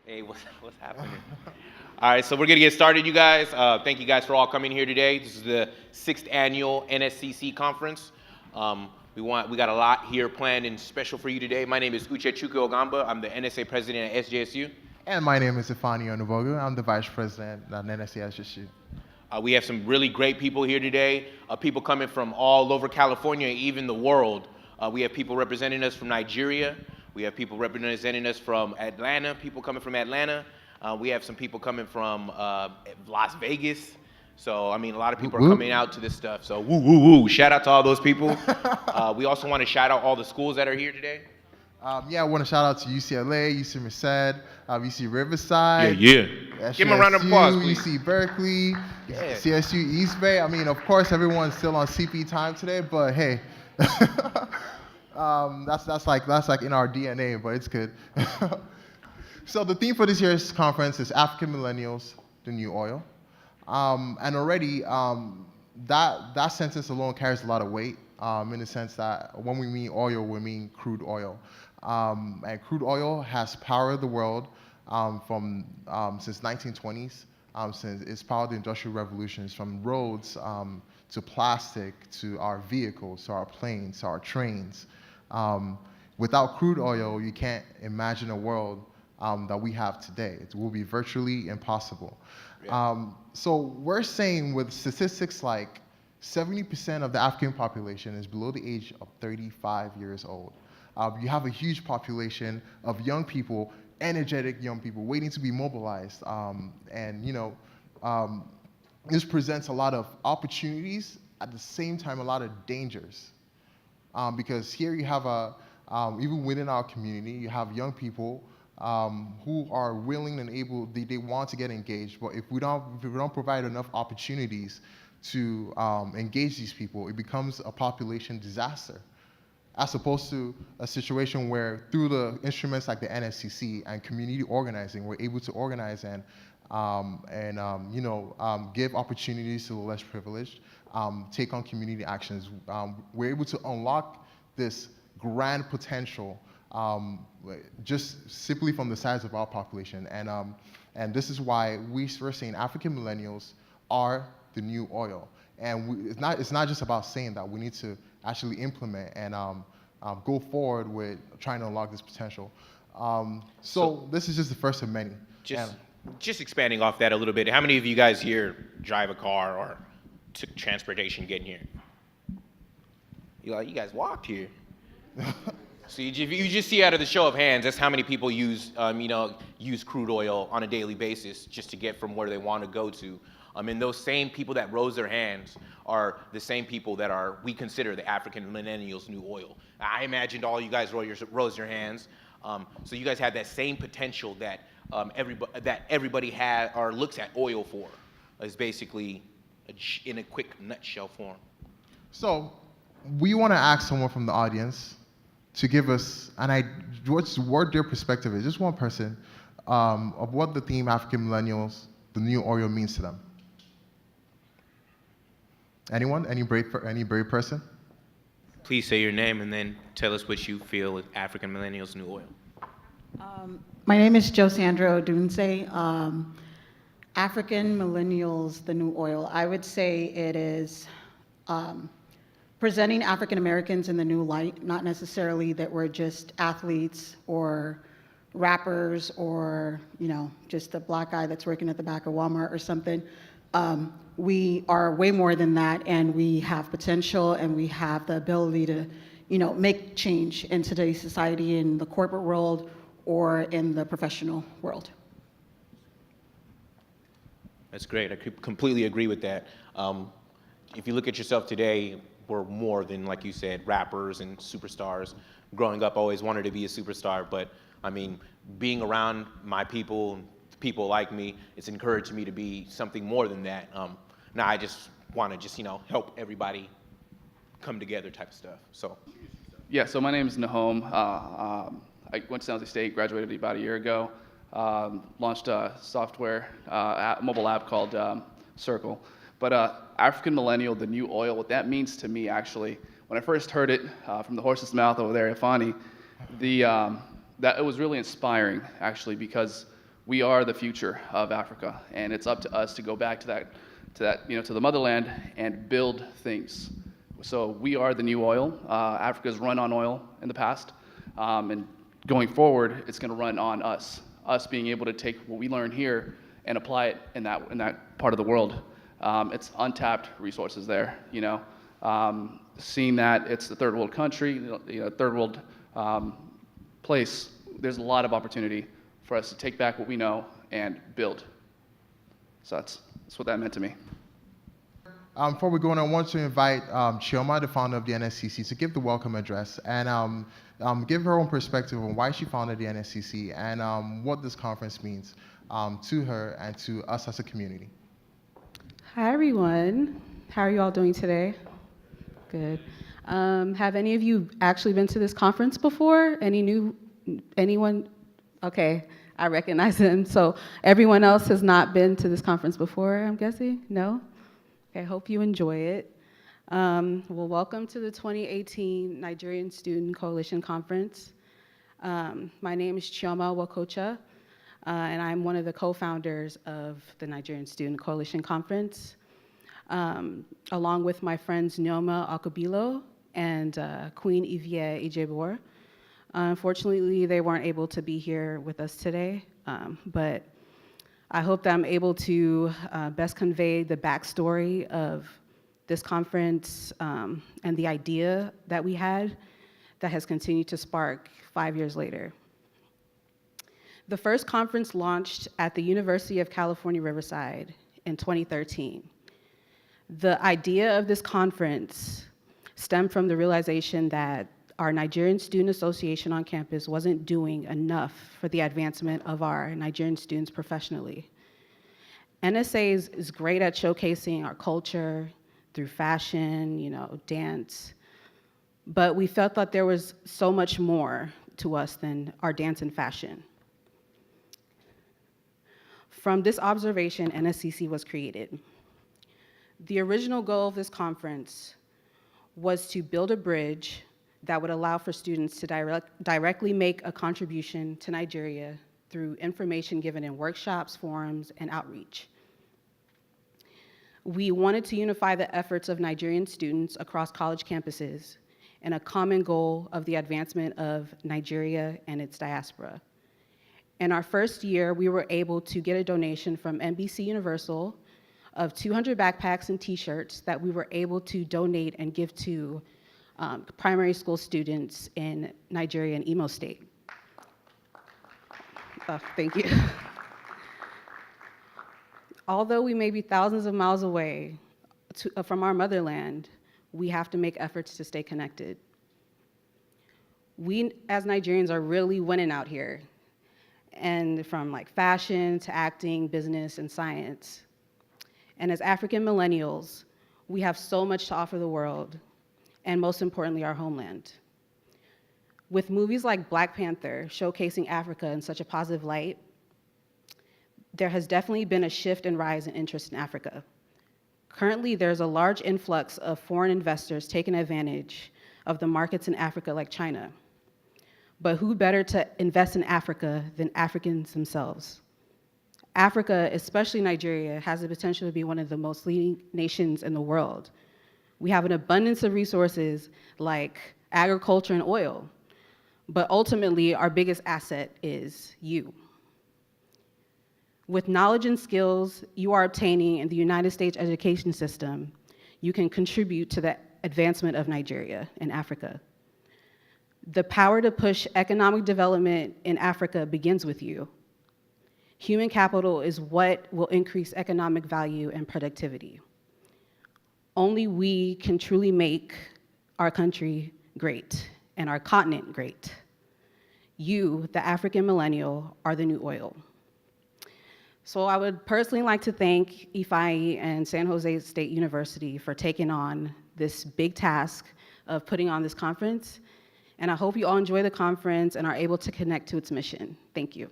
Hey, what's happening? All right, so we're gonna get started, you guys. Thank you guys for all coming here today. This is the sixth annual NSCC conference. We got a lot here planned and special for you today. My name is Uche Chukwu Ogamba. I'm the NSA president at SJSU. And my name is Ifani Onubogu. I'm the vice president at NSCSU. We have some really great people here today. People coming from all over California, even the world. We have people representing us from Nigeria. We have people representing us from Atlanta, people coming from Atlanta. We have some people coming from Las Vegas. So, I mean, a lot of people are coming out to this stuff. So, woo, woo, woo. Shout out to all those people. We also want to shout out all the schools that are here today. I want to shout out to UCLA, UC Merced, UC Riverside. Yeah. Give them a round of applause, please. UC Berkeley, CSU East Bay. I mean, of course, everyone's still on CP time today, but hey. That's like in our DNA, but it's good. So the theme for this year's conference is African Millennials, the New Oil. And already that sentence alone carries a lot of weight in the sense that when we mean oil, we mean crude oil. And crude oil has powered the world since 1920s, since it's powered the industrial revolutions from roads to plastic to our vehicles, to our planes, to our trains. Without crude oil, you can't imagine a world that we have today. It will be virtually impossible. Yeah. So we're saying with statistics like 70% of the African population is below the age of 35 years old. You have a huge population of young people, energetic young people waiting to be mobilized. This presents a lot of opportunities, at the same time a lot of dangers. Because here you have even within our community, you have young people who are willing and able, they want to get engaged, but if we don't provide enough opportunities to engage these people, it becomes a population disaster. As opposed to a situation where through the instruments like the NSCC and community organizing, we're able to organize and give opportunities to the less privileged, take on community actions. We're able to unlock this grand potential just simply from the size of our population. And this is why we're saying African millennials are the new oil. And it's not just about saying that. We need to actually implement and go forward with trying to unlock this potential. So this is just the first of many. Just expanding off that a little bit, how many of you guys here drive a car or took transportation getting here? You guys walked here. So if you just see out of the show of hands, that's how many people use crude oil on a daily basis just to get from where they want to go to. And those same people that rose their hands are the same people that we consider the African millennials' new oil. I imagined all you guys rose your hands. So you guys have that same potential that everybody has or looks at oil for, is basically in a quick nutshell form. So we want to ask someone from the audience to give us what their perspective is, just one person, of what the theme African millennials, the new oil means to them. Anyone? Any brave person? Please say your name and then tell us what you feel is African millennials' new oil. My name is Josandra Odunse. African millennials, the new oil. I would say it is presenting African Americans in the new light, not necessarily that we're just athletes or rappers or just a black guy that's working at the back of Walmart or something. We are way more than that, and we have potential, and we have the ability to, make change in today's society, in the corporate world or in the professional world. That's great. I completely agree with that. If you look at yourself today, we're more than, like you said, rappers and superstars. Growing up, I always wanted to be a superstar, but I mean, being around my people like me, it's encouraged me to be something more than that. Now I just want to help everybody come together type of stuff. So. Yeah, so my name is Nahom. I went to San Jose State, graduated about a year ago, launched a software, mobile app called Circle. But African millennial, the new oil, what that means to me actually, when I first heard it from the horse's mouth over there, Ifani, that it was really inspiring actually, because we are the future of Africa, and it's up to us to go back to to the motherland and build things. So we are the new oil. Africa's run on oil in the past, and going forward, it's going to run on us. Us being able to take what we learn here and apply it in that part of the world. It's untapped resources there. Seeing that it's the third world country, third world place, there's a lot of opportunity for us to take back what we know and build. So that's what that meant to me. Before we go on, I want to invite Chioma, the founder of the NSCC, to give the welcome address and give her own perspective on why she founded the NSCC and what this conference means to her and to us as a community. Hi, everyone. How are you all doing today? Good. Have any of you actually been to this conference before? Anyone? Okay, I recognize them. So everyone else has not been to this conference before, I'm guessing? No? Okay, hope you enjoy it. Well, welcome to the 2018 Nigerian Student Coalition Conference. My name is Chioma Wakocha, and I'm one of the co-founders of the Nigerian Student Coalition Conference, along with my friends Nyoma Akobilo and Queen Ivie Ijebor. Unfortunately, they weren't able to be here with us today, but I hope that I'm able to best convey the backstory of this conference and the idea that we had that has continued to spark 5 years later. The first conference launched at the University of California, Riverside in 2013. The idea of this conference stemmed from the realization that our Nigerian Student Association on campus wasn't doing enough for the advancement of our Nigerian students professionally. NSA is great at showcasing our culture through fashion, dance, but we felt that there was so much more to us than our dance and fashion. From this observation, NSCC was created. The original goal of this conference was to build a bridge that would allow for students to directly make a contribution to Nigeria through information given in workshops, forums, and outreach. We wanted to unify the efforts of Nigerian students across college campuses in a common goal of the advancement of Nigeria and its diaspora. In our first year, we were able to get a donation from NBC Universal of 200 backpacks and t-shirts that we were able to donate and give to primary school students in Nigeria and Imo State. Thank you. Although we may be thousands of miles away from our motherland, we have to make efforts to stay connected. We, as Nigerians, are really winning out here, and from fashion to acting, business, and science. And as African millennials, we have so much to offer the world, and most importantly, our homeland. With movies like Black Panther showcasing Africa in such a positive light, there has definitely been a shift and rise in interest in Africa. Currently, there's a large influx of foreign investors taking advantage of the markets in Africa like China. But who better to invest in Africa than Africans themselves? Africa, especially Nigeria, has the potential to be one of the most leading nations in the world. We have an abundance of resources like agriculture and oil, but ultimately our biggest asset is you. With knowledge and skills you are obtaining in the United States education system, you can contribute to the advancement of Nigeria and Africa. The power to push economic development in Africa begins with you. Human capital is what will increase economic value and productivity. Only we can truly make our country great and our continent great. You, the African millennial, are the new oil. So I would personally like to thank IFAI and San Jose State University for taking on this big task of putting on this conference. And I hope you all enjoy the conference and are able to connect to its mission. Thank you.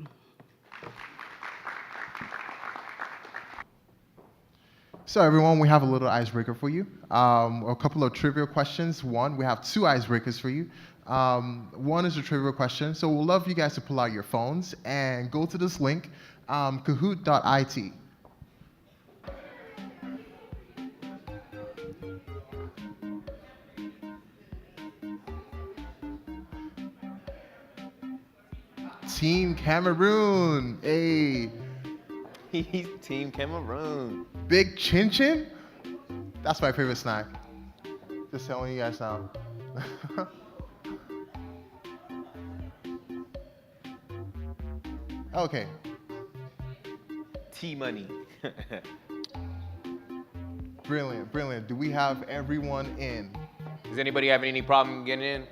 So everyone, we have a little icebreaker for you. A couple of trivia questions. We have two icebreakers for you. One is a trivia question. So we'd love you guys to pull out your phones and go to this link Kahoot.it. Team Cameroon. A He's Team Cameroon. Big Chin Chin. That's my favorite snack. Just telling you guys now. Okay. T Money. Brilliant, brilliant. Do we have everyone in? Does anybody have any problem getting in?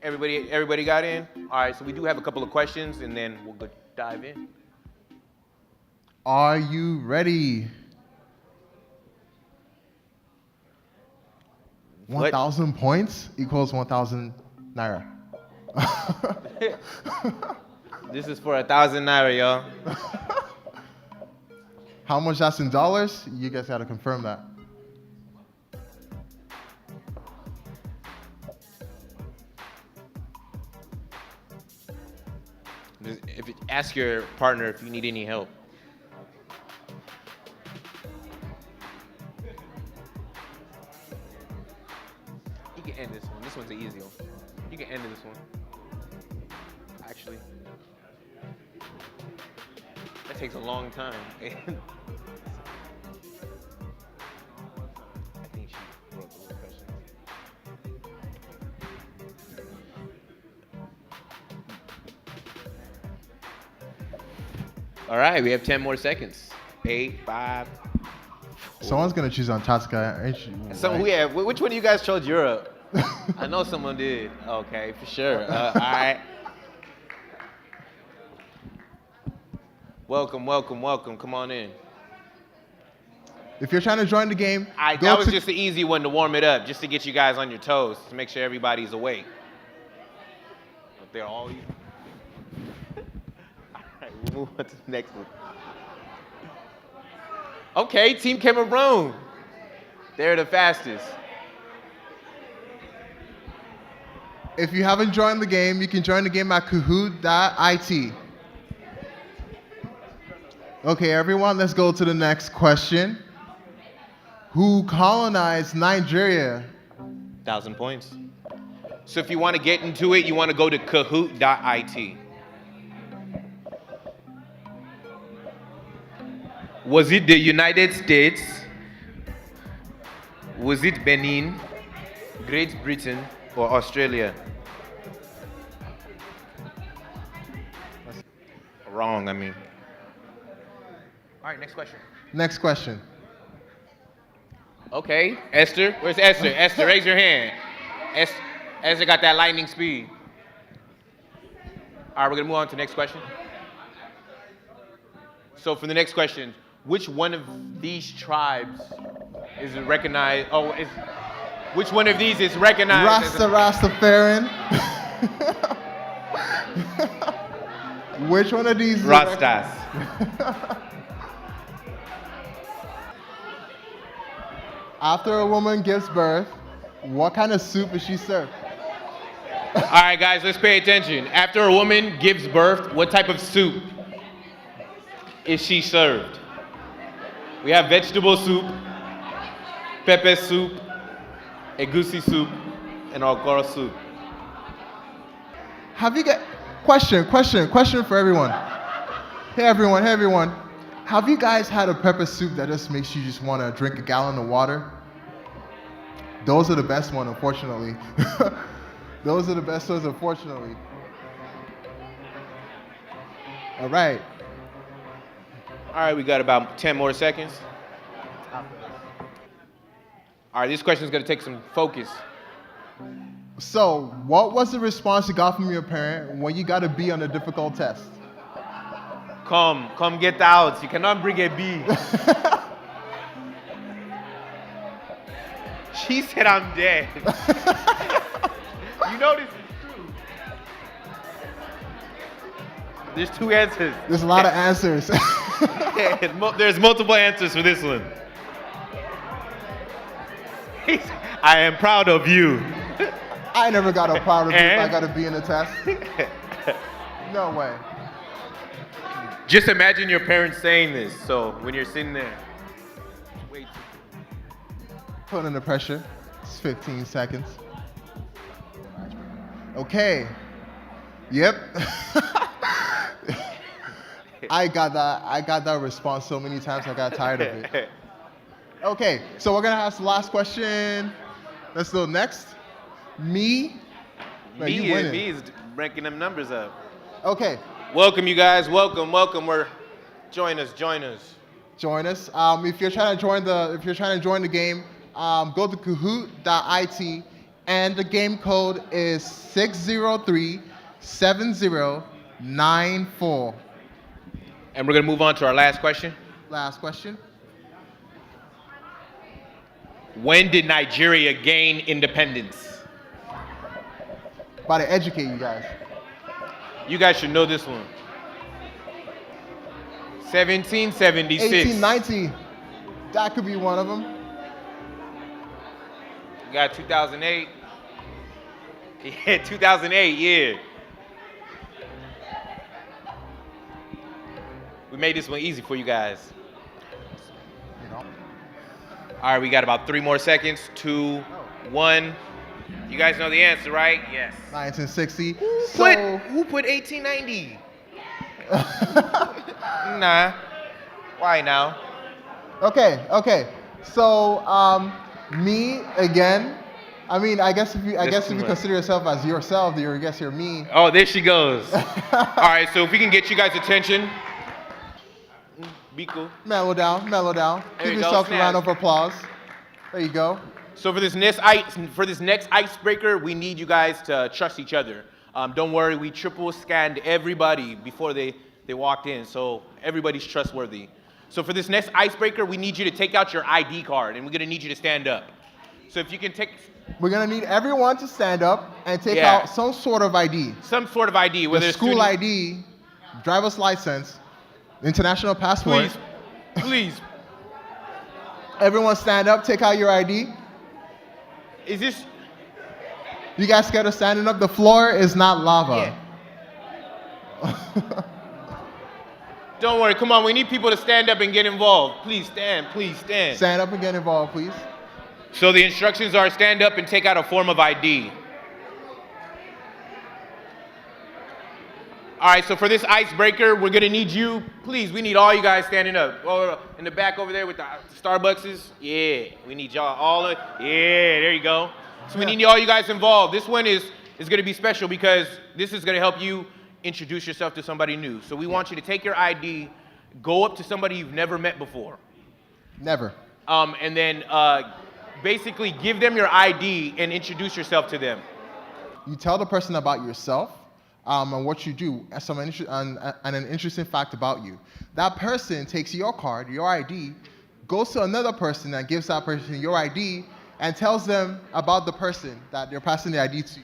Everybody got in? All right, so we do have a couple of questions, and then we'll go dive in. Are you ready? What? 1,000 points equals 1,000 naira. This is for 1,000 naira, y'all. How much that's in dollars? You guys gotta confirm that. Ask your partner if you need any help. You can end this one. This one's an easy one. You can end this one. Actually, that takes a long time. I think she wrote the question. All right, we have 10 more seconds. 8, 5. Someone's gonna choose Antarctica, ain't you? So we have. Which one of you guys chose Europe? I know someone did. Okay, for sure. All right. Welcome, welcome, welcome. Come on in. If you're trying to join the game, That was just an easy one to warm it up, just to get you guys on your toes, to make sure everybody's awake. But they're all you. All right, we'll move on to the next one. Okay, Team Cameroon. They're the fastest. If you haven't joined the game, you can join the game at Kahoot.it. Okay, everyone, let's go to the next question. Who colonized Nigeria? 1,000 points. So if you want to get into it, you want to go to Kahoot.it. Was it the United States? Was it Benin, Great Britain, or Australia? Wrong, I mean. All right, next question. Next question. Okay, Esther. Where's Esther? Esther, raise your hand. Esther got that lightning speed. All right, we're going to move on to the next question. So for the next question, which one of these tribes is recognized? Which one of these is recognized? Rastafarian. Which one of these? Rastas. After a woman gives birth, what kind of soup is she served? All right, guys, let's pay attention. After a woman gives birth, what type of soup is she served? We have vegetable soup, pepper soup, egusi soup, and okra soup. Have you got question for everyone? Hey everyone. Have you guys had a pepper soup that just makes you just want to drink a gallon of water? Those are the best ones, unfortunately. Those are the best ones, unfortunately. All right. All right, we got about 10 more seconds. All right, this question is going to take some focus. So, what was the response you got from your parent when you got a B on a difficult test? Come get out. You cannot bring a B. She said I'm dead. You know this is true. There's two answers. There's a lot of answers. There's multiple answers for this one. I am proud of you. I never got a proud review if I And? got a B in the test. No way. Just imagine your parents saying this. So when you're sitting there, wait. Put under pressure. It's 15 seconds. Okay. Yep. I got that response so many times I got tired of it. Okay, so we're gonna ask the last question. Let's go next. Me. No, you winning. Me is ranking them numbers up. Okay, Welcome, you guys. Welcome. Join us. join us. If you're trying to join the game, go to kahoot.it, and the game code is 6037094. And we're gonna move on to our last question. Last question. When did Nigeria gain independence? About to educate you guys. You guys should know this one. 1776. 1890. That could be one of them. You got 2008. Yeah, 2008, yeah. We made this one easy for you guys. You know. All right, we got about 3 more seconds. 2, 1. You guys know the answer, right? Yes. 1960. Who put 1890? Nah. Why now? Okay. So, me again. I mean, I guess if you consider yourself as yourself, then I guess you're me. Oh, there she goes. All right, so if we can get you guys' attention. Be cool. Mellow down. There Give you go, yourself a snap. round of applause. There you go. So for this next icebreaker, we need you guys to trust each other. Don't worry, we triple scanned everybody before they walked in, so everybody's trustworthy. So for this next icebreaker, we need you to take out your ID card, and we're gonna need you to stand up. So if you can take We're gonna need everyone to stand up and take Yeah. out some sort of ID. some sort of ID, whether The it's school student- ID, driver's license, international passport. Please. Everyone stand up, take out your ID. Is this? You guys scared of standing up? The floor is not lava. Don't worry, come on, we need people to stand up and get involved. Please stand. Stand up and get involved, please. So the instructions are stand up and take out a form of ID. All right, so for this icebreaker, we're gonna need you, please, we need all you guys standing up. Oh, in the back over there with the Starbuckses, yeah, we need y'all all, yeah, there you go. So we need all you guys involved. This one is gonna be special because this is gonna help you introduce yourself to somebody new. So we want you to take your ID, go up to somebody you've never met before, Never. and then basically give them your ID and introduce yourself to them. You tell the person about yourself and what you do, and an interesting fact about you. That person takes your card, your ID, goes to another person and gives that person your ID and tells them about the person that they're passing the ID to.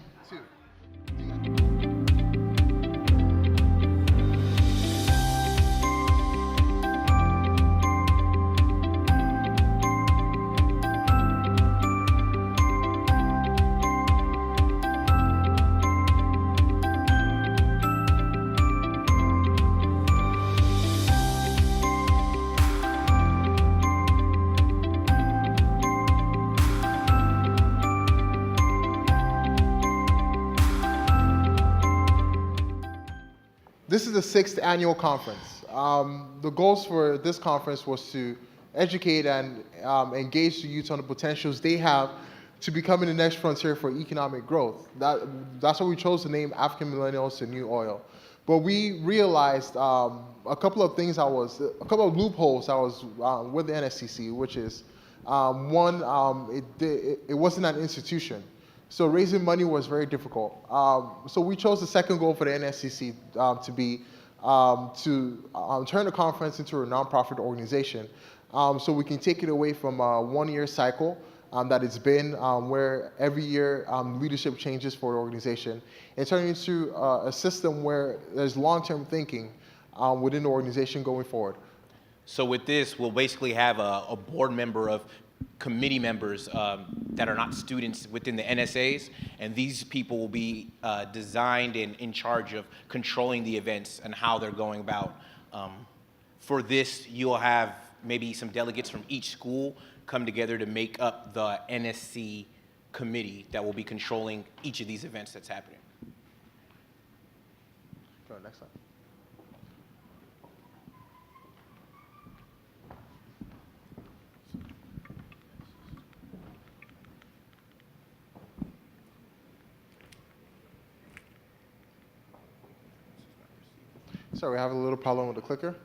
This is the 6th annual conference. The goals for this conference was to educate and engage the youth on the potentials they have to becoming the next frontier for economic growth. That's why we chose the name African Millennials, the New Oil. But we realized a couple of loopholes that was with the NSCC, which is one, it wasn't an institution. So raising money was very difficult. So we chose the second goal for the NSCC to be to turn the conference into a nonprofit organization, so we can take it away from a one-year cycle that it's been, where every year leadership changes for the organization, and turn it into a system where there's long-term thinking within the organization going forward. So with this, we'll basically have a board member of committee members that are not students within the NSAs, and these people will be designed and in charge of controlling the events and how they're going about. For this, you'll have maybe some delegates from each school come together to make up the NSC committee that will be controlling each of these events that's happening. Go next slide. Sorry, we have a little problem with the clicker.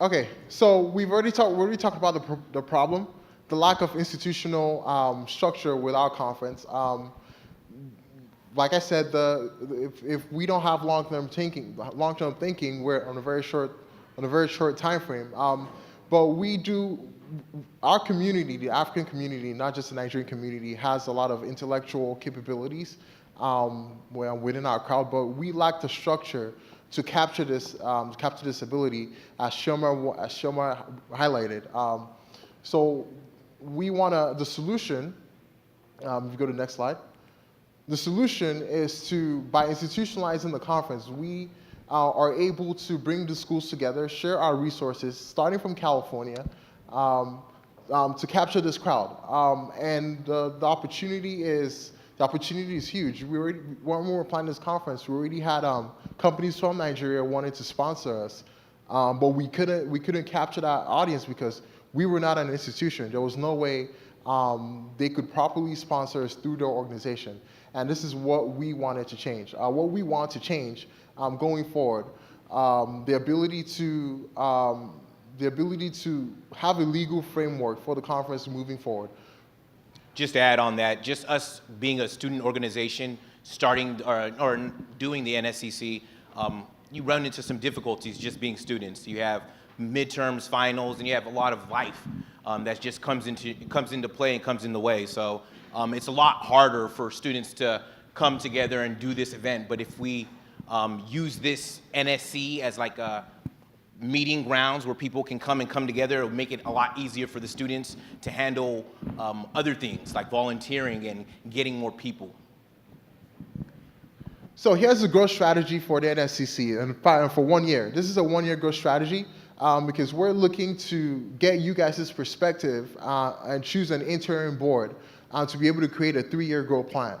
Okay, so we've already talked about the problem, the lack of institutional structure with our conference. Like I said, if we don't have long-term thinking, we're on a very short time frame. But we do. Our community, the African community, not just the Nigerian community, has a lot of intellectual capabilities within our crowd, but we lack the structure to capture this ability, as Shoma highlighted. So we want the solution. If you go to the next slide. The solution is by institutionalizing the conference, we are able to bring the schools together, share our resources, starting from California, to capture this crowd. And the opportunity is huge. When we were planning this conference, we already had companies from Nigeria wanting to sponsor us, but we couldn't capture that audience because we were not an institution. There was no way they could properly sponsor us through their organization. And this is what we wanted to change. What we want to change going forward, the ability to have a legal framework for the conference moving forward. Just to add on that, just us being a student organization, starting or doing the NSCC, you run into some difficulties just being students. You have midterms, finals, and you have a lot of life that just comes into play and comes in the way. So it's a lot harder for students to come together and do this event. But if we use this NSC as like a meeting grounds where people can come together, it'll make it a lot easier for the students to handle other things like volunteering and getting more people. So here's the growth strategy for the NSCC and for 1 year. This is a 1-year growth strategy because we're looking to get you guys' perspective and choose an interim board to be able to create a 3-year growth plan.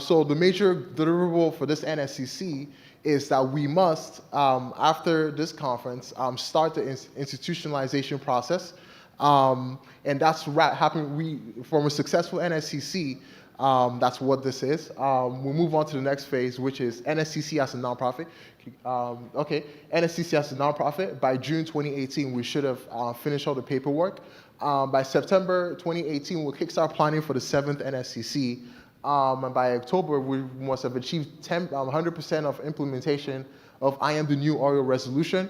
So the major deliverable for this NSCC is that we must, after this conference, start the institutionalization process. And that's happening. From a successful NSCC, that's what this is. We'll move on to the next phase, which is NSCC as a nonprofit. NSCC as a nonprofit. By June 2018, we should have finished all the paperwork. By September 2018, we'll kickstart planning for the 7th NSCC. And by October, we must have achieved 100% of implementation of I Am the New Oil resolution.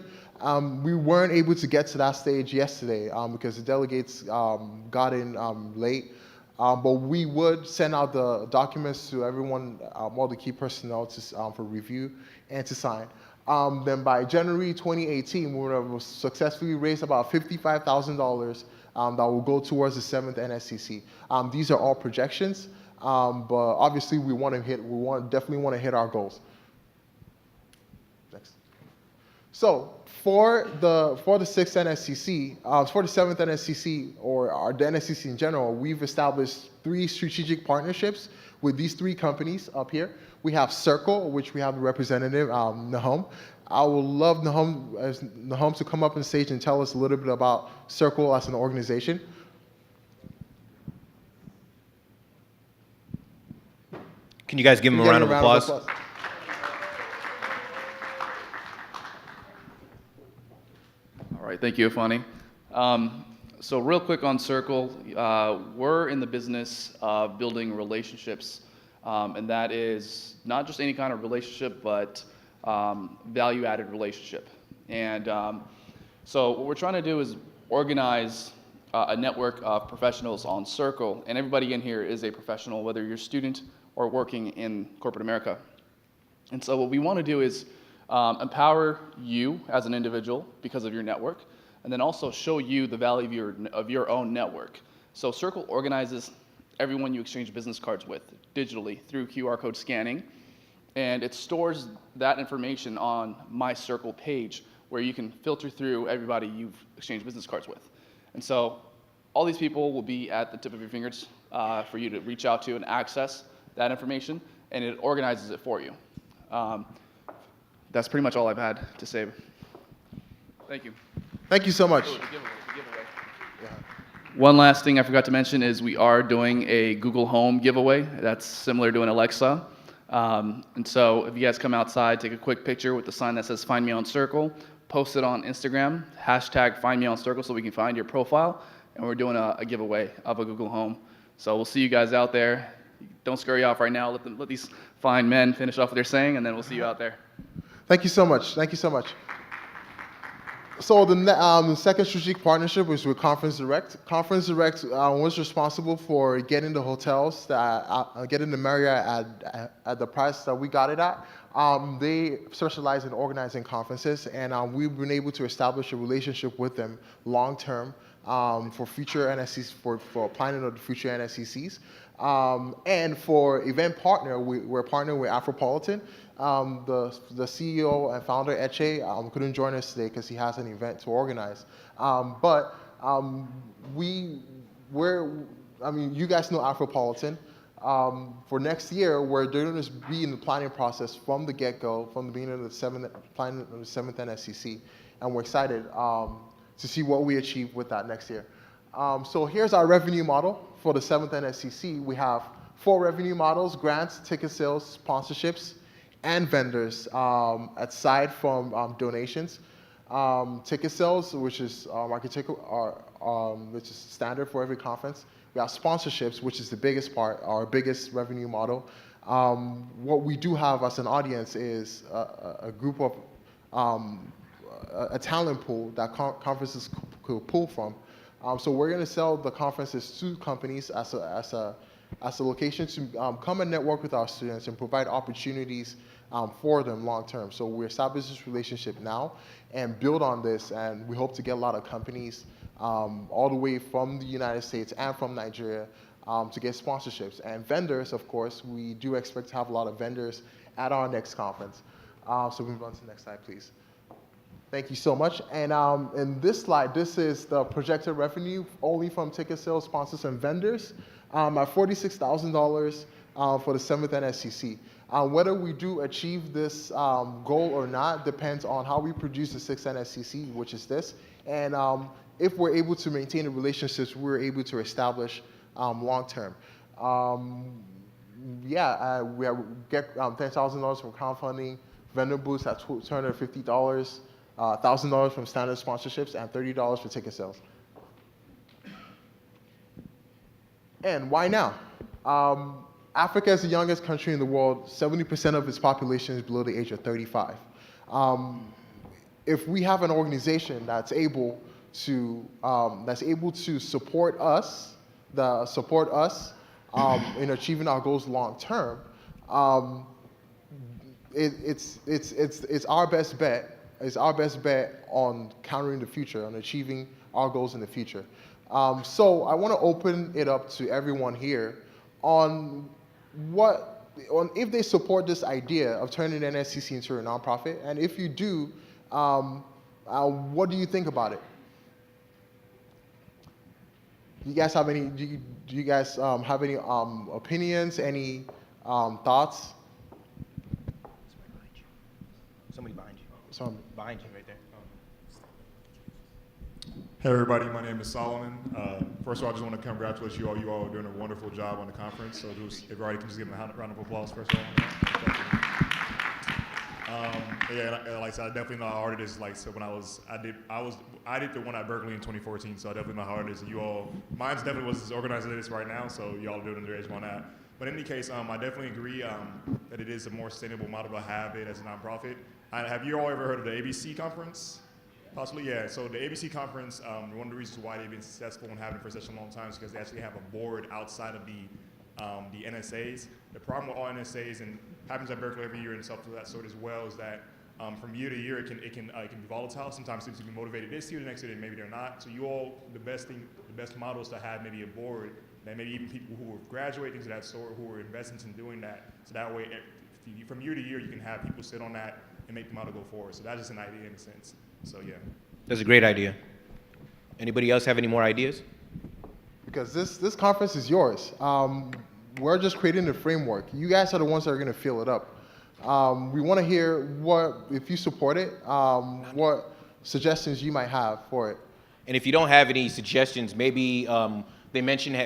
We weren't able to get to that stage yesterday because the delegates got in late. But we would send out the documents to everyone, all the key personnel for review and to sign. Then by January 2018, we would have successfully raised about $55,000 that will go towards the 7th NSCC. These are all projections. But obviously we definitely want to hit our goals. Next. So for the 6th NSCC, for the 7th NSCC or the NSCC in general, we've established 3 strategic partnerships with these 3 companies up here. We have Circle, which we have the representative, Nahom. I would love Nahom to come up on stage and tell us a little bit about Circle as an organization. Can you guys give him a round of applause? All right, thank you, Afani. So real quick on Circle, we're in the business of building relationships And that is not just any kind of relationship, but value-added relationship. And so what we're trying to do is organize a network of professionals on Circle, and everybody in here is a professional, whether you're a student or working in corporate America. And so what we want to do is empower you as an individual because of your network, and then also show you the value of your own network. So Circle organizes everyone you exchange business cards with digitally through QR code scanning, and it stores that information on My Circle page where you can filter through everybody you've exchanged business cards with. And so all these people will be at the tip of your fingers for you to reach out to and access that information, and it organizes it for you. That's pretty much all I've had to say. Thank you. Thank you so much. Oh, the giveaway. Yeah. One last thing I forgot to mention is we are doing a Google Home giveaway. That's similar to an Alexa. And so if you guys come outside, take a quick picture with the sign that says Find Me on Circle, post it on Instagram, hashtag Find Me on Circle so we can find your profile, and we're doing a giveaway of a Google Home. So we'll see you guys out there. Don't scurry off right now. Let these fine men finish off what they're saying, and then we'll see you out there. Thank you so much. Thank you so much. So the second strategic partnership was with Conference Direct. Conference Direct was responsible for getting the hotels, getting the Marriott at the price that we got it at. They specialize in organizing conferences, and we've been able to establish a relationship with them long term for future NSCs, for planning of the future NSCCs. And for event partner, we're partnering with Afropolitan. The CEO and founder, Eche, couldn't join us today because he has an event to organize. But you guys know Afropolitan. For next year, we're going to be in the planning process from the get-go, from the beginning of the planning of the 7th NSCC, and we're excited to see what we achieve with that next year. So here's our revenue model for the 7th NSCC. We have 4 revenue models: grants, ticket sales, sponsorships, and vendors, aside from donations. Ticket sales, which is which is standard for every conference. We have sponsorships, which is the biggest part, our biggest revenue model. What we do have as an audience is a group of a talent pool that conferences could pull from. So we're going to sell the conferences to companies as a location to come and network with our students and provide opportunities for them long term. So we establish this relationship now and build on this, and we hope to get a lot of companies all the way from the United States and from Nigeria to get sponsorships. And vendors, of course, we do expect to have a lot of vendors at our next conference. So we move on to the next slide, please. Thank you so much. And in this slide, this is the projected revenue only from ticket sales, sponsors, and vendors at $46,000 for the 7th NSCC. Whether we do achieve this goal or not depends on how we produce the 6th NSCC, which is this. And if we're able to maintain the relationships we're able to establish long term. We get $10,000 from crowdfunding, vendor booths at $250, $1,000 from standard sponsorships, and $30 for ticket sales. And why now? Africa is the youngest country in the world. 70% of its population is below the age of 35. If we have an organization that's able to support us, in achieving our goals long term, it's our best bet. It's our best bet on countering the future, on achieving our goals in the future. So I want to open it up to everyone here on if they support this idea of turning NSCC into a nonprofit, and if you do, what do you think about it? Do you guys have any? Do you guys have any opinions? Any thoughts? Somebody behind you. Some Behind you, right there. Hey everybody, my name is Solomon. First of all, I just want to congratulate you all. You all are doing a wonderful job on the conference. So if everybody can just give them a round of applause first of all. Like I said, I definitely know how hard it is. Like so, when I did the one at Berkeley in 2014, so I definitely know how hard it is. And you all, mine definitely was as organized as it is right now. So y'all are doing a great job on that. But in any case, I definitely agree that it is a more sustainable model to have it as a nonprofit. Have you all ever heard of the ABC conference? Possibly, yeah. So the ABC conference, one of the reasons why they've been successful in having it for such a long time is because they actually have a board outside of the NSAs. The problem with all NSAs, and happens at Berkeley every year and stuff of that sort as well, is that from year to year it can be volatile. Sometimes students can be motivated this year, the next year maybe they're not. So you all, the best model is to have maybe a board that maybe even people who are graduating, things of that sort, who are investing in doing that. So that way, from year to year, you can have people sit on that and make the model go forward. So that's just an idea in a sense. So yeah. That's a great idea. Anybody else have any more ideas? Because this conference is yours. We're just creating the framework. You guys are the ones that are going to fill it up. We want to hear if you support it, what suggestions you might have for it. And if you don't have any suggestions, maybe they mentioned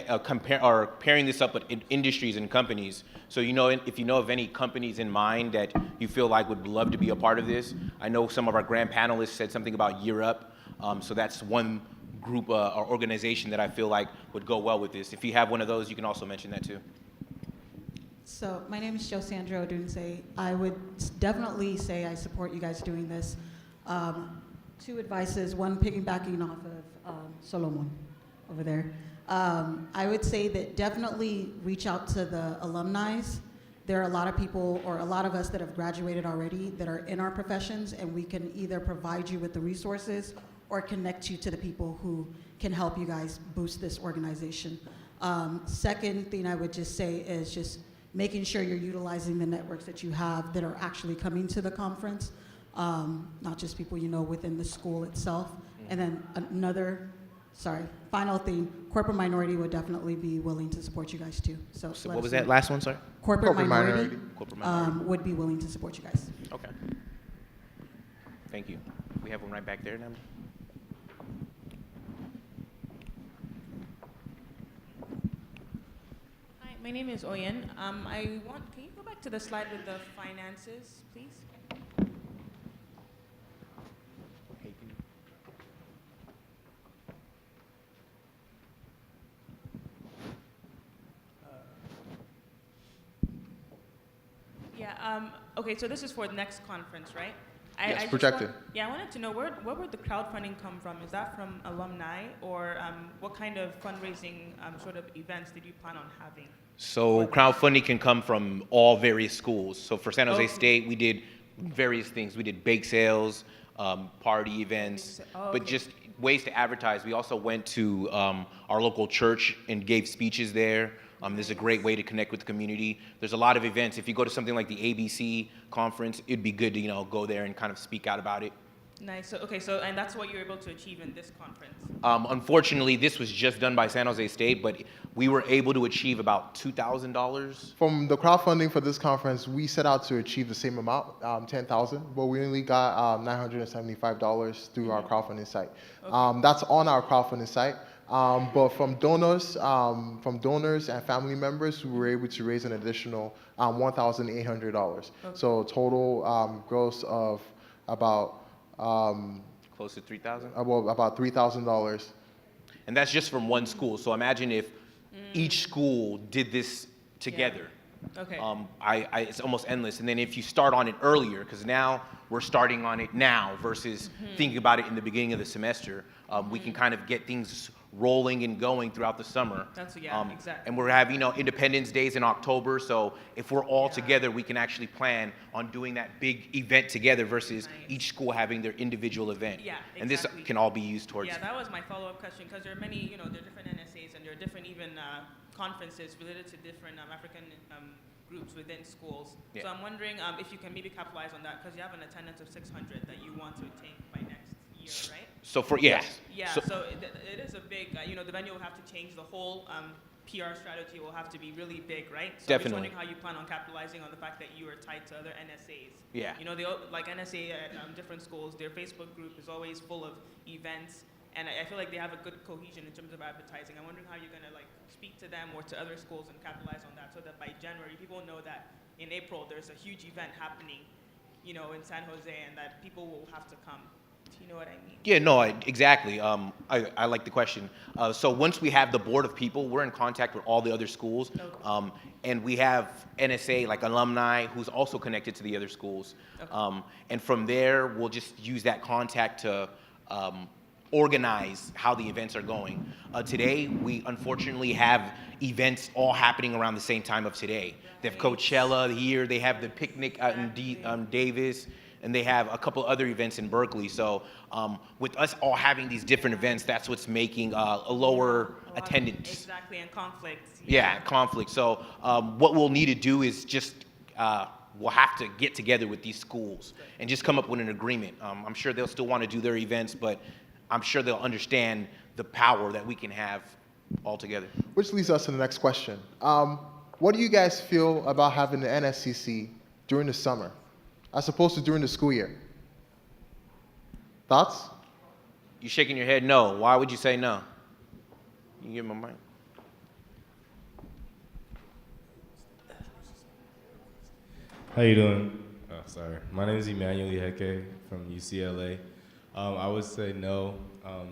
pairing this up with industries and companies. So if you know of any companies in mind that you feel like would love to be a part of this. I know some of our grand panelists said something about Europe. So that's one group or organization that I feel like would go well with this. If you have one of those, you can also mention that too. So my name is Josandra Odunse. I would definitely say I support you guys doing this. Two advices, one piggybacking off of Solomon over there. I would say that definitely reach out to the alumni. There are a lot of people, or a lot of us that have graduated already that are in our professions, and we can either provide you with the resources or connect you to the people who can help you guys boost this organization. Second thing I would just say is just making sure you're utilizing the networks that you have that are actually coming to the conference, not just people you know within the school itself. And then final thing, corporate minority would definitely be willing to support you guys too. So what was that last one, sorry? Corporate minority, Corporate minority. would be willing to support you guys. Okay. Thank you. We have one right back there now. Hi, my name is Oyen. Can you go back to the slide with the finances, please? Okay, so this is for the next conference, right? Yes, projected. I wanted to know where would the crowdfunding come from? Is that from alumni, or what kind of fundraising sort of events did you plan on having? So crowdfunding can come from all various schools. So for San Jose State, we did various things. We did bake sales, party events, but just ways to advertise. We also went to our local church and gave speeches there. This is a great way to connect with the community. There's a lot of events. If you go to something like the ABC conference, it'd be good to go there and kind of speak out about it. Nice. And that's what you're able to achieve in this conference. Unfortunately, this was just done by San Jose State, but we were able to achieve about $2,000. From the crowdfunding for this conference, we set out to achieve the same amount, $10,000, but we only got $975 through our crowdfunding site. Okay. That's on our crowdfunding site. But from donors and family members, we were able to raise an additional $1,800. Okay. So total gross of about close to $3,000. Well, about $3,000. And that's just from one school. So imagine if each school did this together. Yeah. Okay. It's almost endless. And then if you start on it earlier, because now we're starting on it now versus thinking about it in the beginning of the semester, we can kind of get things rolling and going throughout the summer. Exactly. And we're having, Independence Days in October, so if we're all together, we can actually plan on doing that big event together versus each school having their individual event. Yeah, exactly. And this can all be used towards. Yeah, that was my follow-up question, because there are many, there are different NSAs and there are different even conferences related to different African groups within schools. Yeah. So I'm wondering if you can maybe capitalize on that, because you have an attendance of 600 that you want to attain by next year, right? So yes. Yeah, so it is a big, the venue will have to change the whole PR strategy will have to be really big, right? So Definitely. I'm just wondering how you plan on capitalizing on the fact that you are tied to other NSAs. Yeah. They like NSA at different schools, their Facebook group is always full of events, and I feel like they have a good cohesion in terms of advertising. I'm wondering how you're gonna speak to them or to other schools and capitalize on that, so that by January people know that in April there's a huge event happening, in San Jose, and that people will have to come. Do you know what I mean? Yeah, no, exactly. I like the question. So once we have the board of people, we're in contact with all the other schools, Okay. and we have NSA, like alumni, who's also connected to the other schools. Okay. And from there, we'll just use that contact to organize how the events are going. Today, we unfortunately have events all happening around the same time of today. They have Coachella here, they have the picnic out in Davis, and they have a couple other events in Berkeley. So with us all having these different events, that's what's making a lower attendance. Exactly, and conflicts. Yeah, conflict. So what we'll need to do is just, we'll have to get together with these schools and just come up with an agreement. I'm sure they'll still want to do their events, but I'm sure they'll understand the power that we can have all together. Which leads us to the next question. What do you guys feel about having the NSCC during the summer, as opposed to during the school year? Thoughts? You shaking your head no. Why would you say no? You can give him a mic. How you doing? Oh, sorry. My name is Emmanuel Iheke from UCLA. I would say no,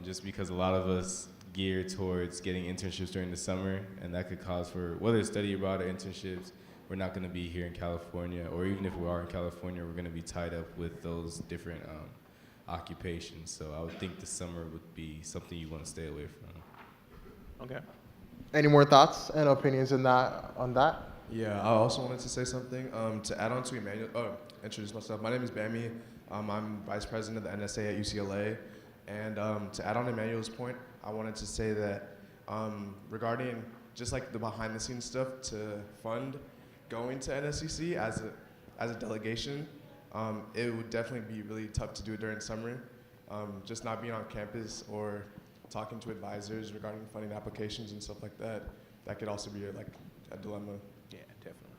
just because a lot of us gear towards getting internships during the summer, and that could cause for, whether it's study abroad or internships, we're not going to be here in California, or even if we are in California, we're going to be tied up with those different occupations. So I would think the summer would be something you want to stay away from. Okay. Any more thoughts and opinions on that? Yeah, I also wanted to say something. To add on to Emmanuel, introduce myself. My name is Bammy. I'm vice president of the NSA at UCLA. And to add on to Emmanuel's point, I wanted to say that regarding just like the behind the scenes stuff to fund going to NSCC as a delegation, it would definitely be really tough to do it during summer. Just not being on campus or talking to advisors regarding funding applications and stuff like that, that could also be a dilemma. Yeah, definitely.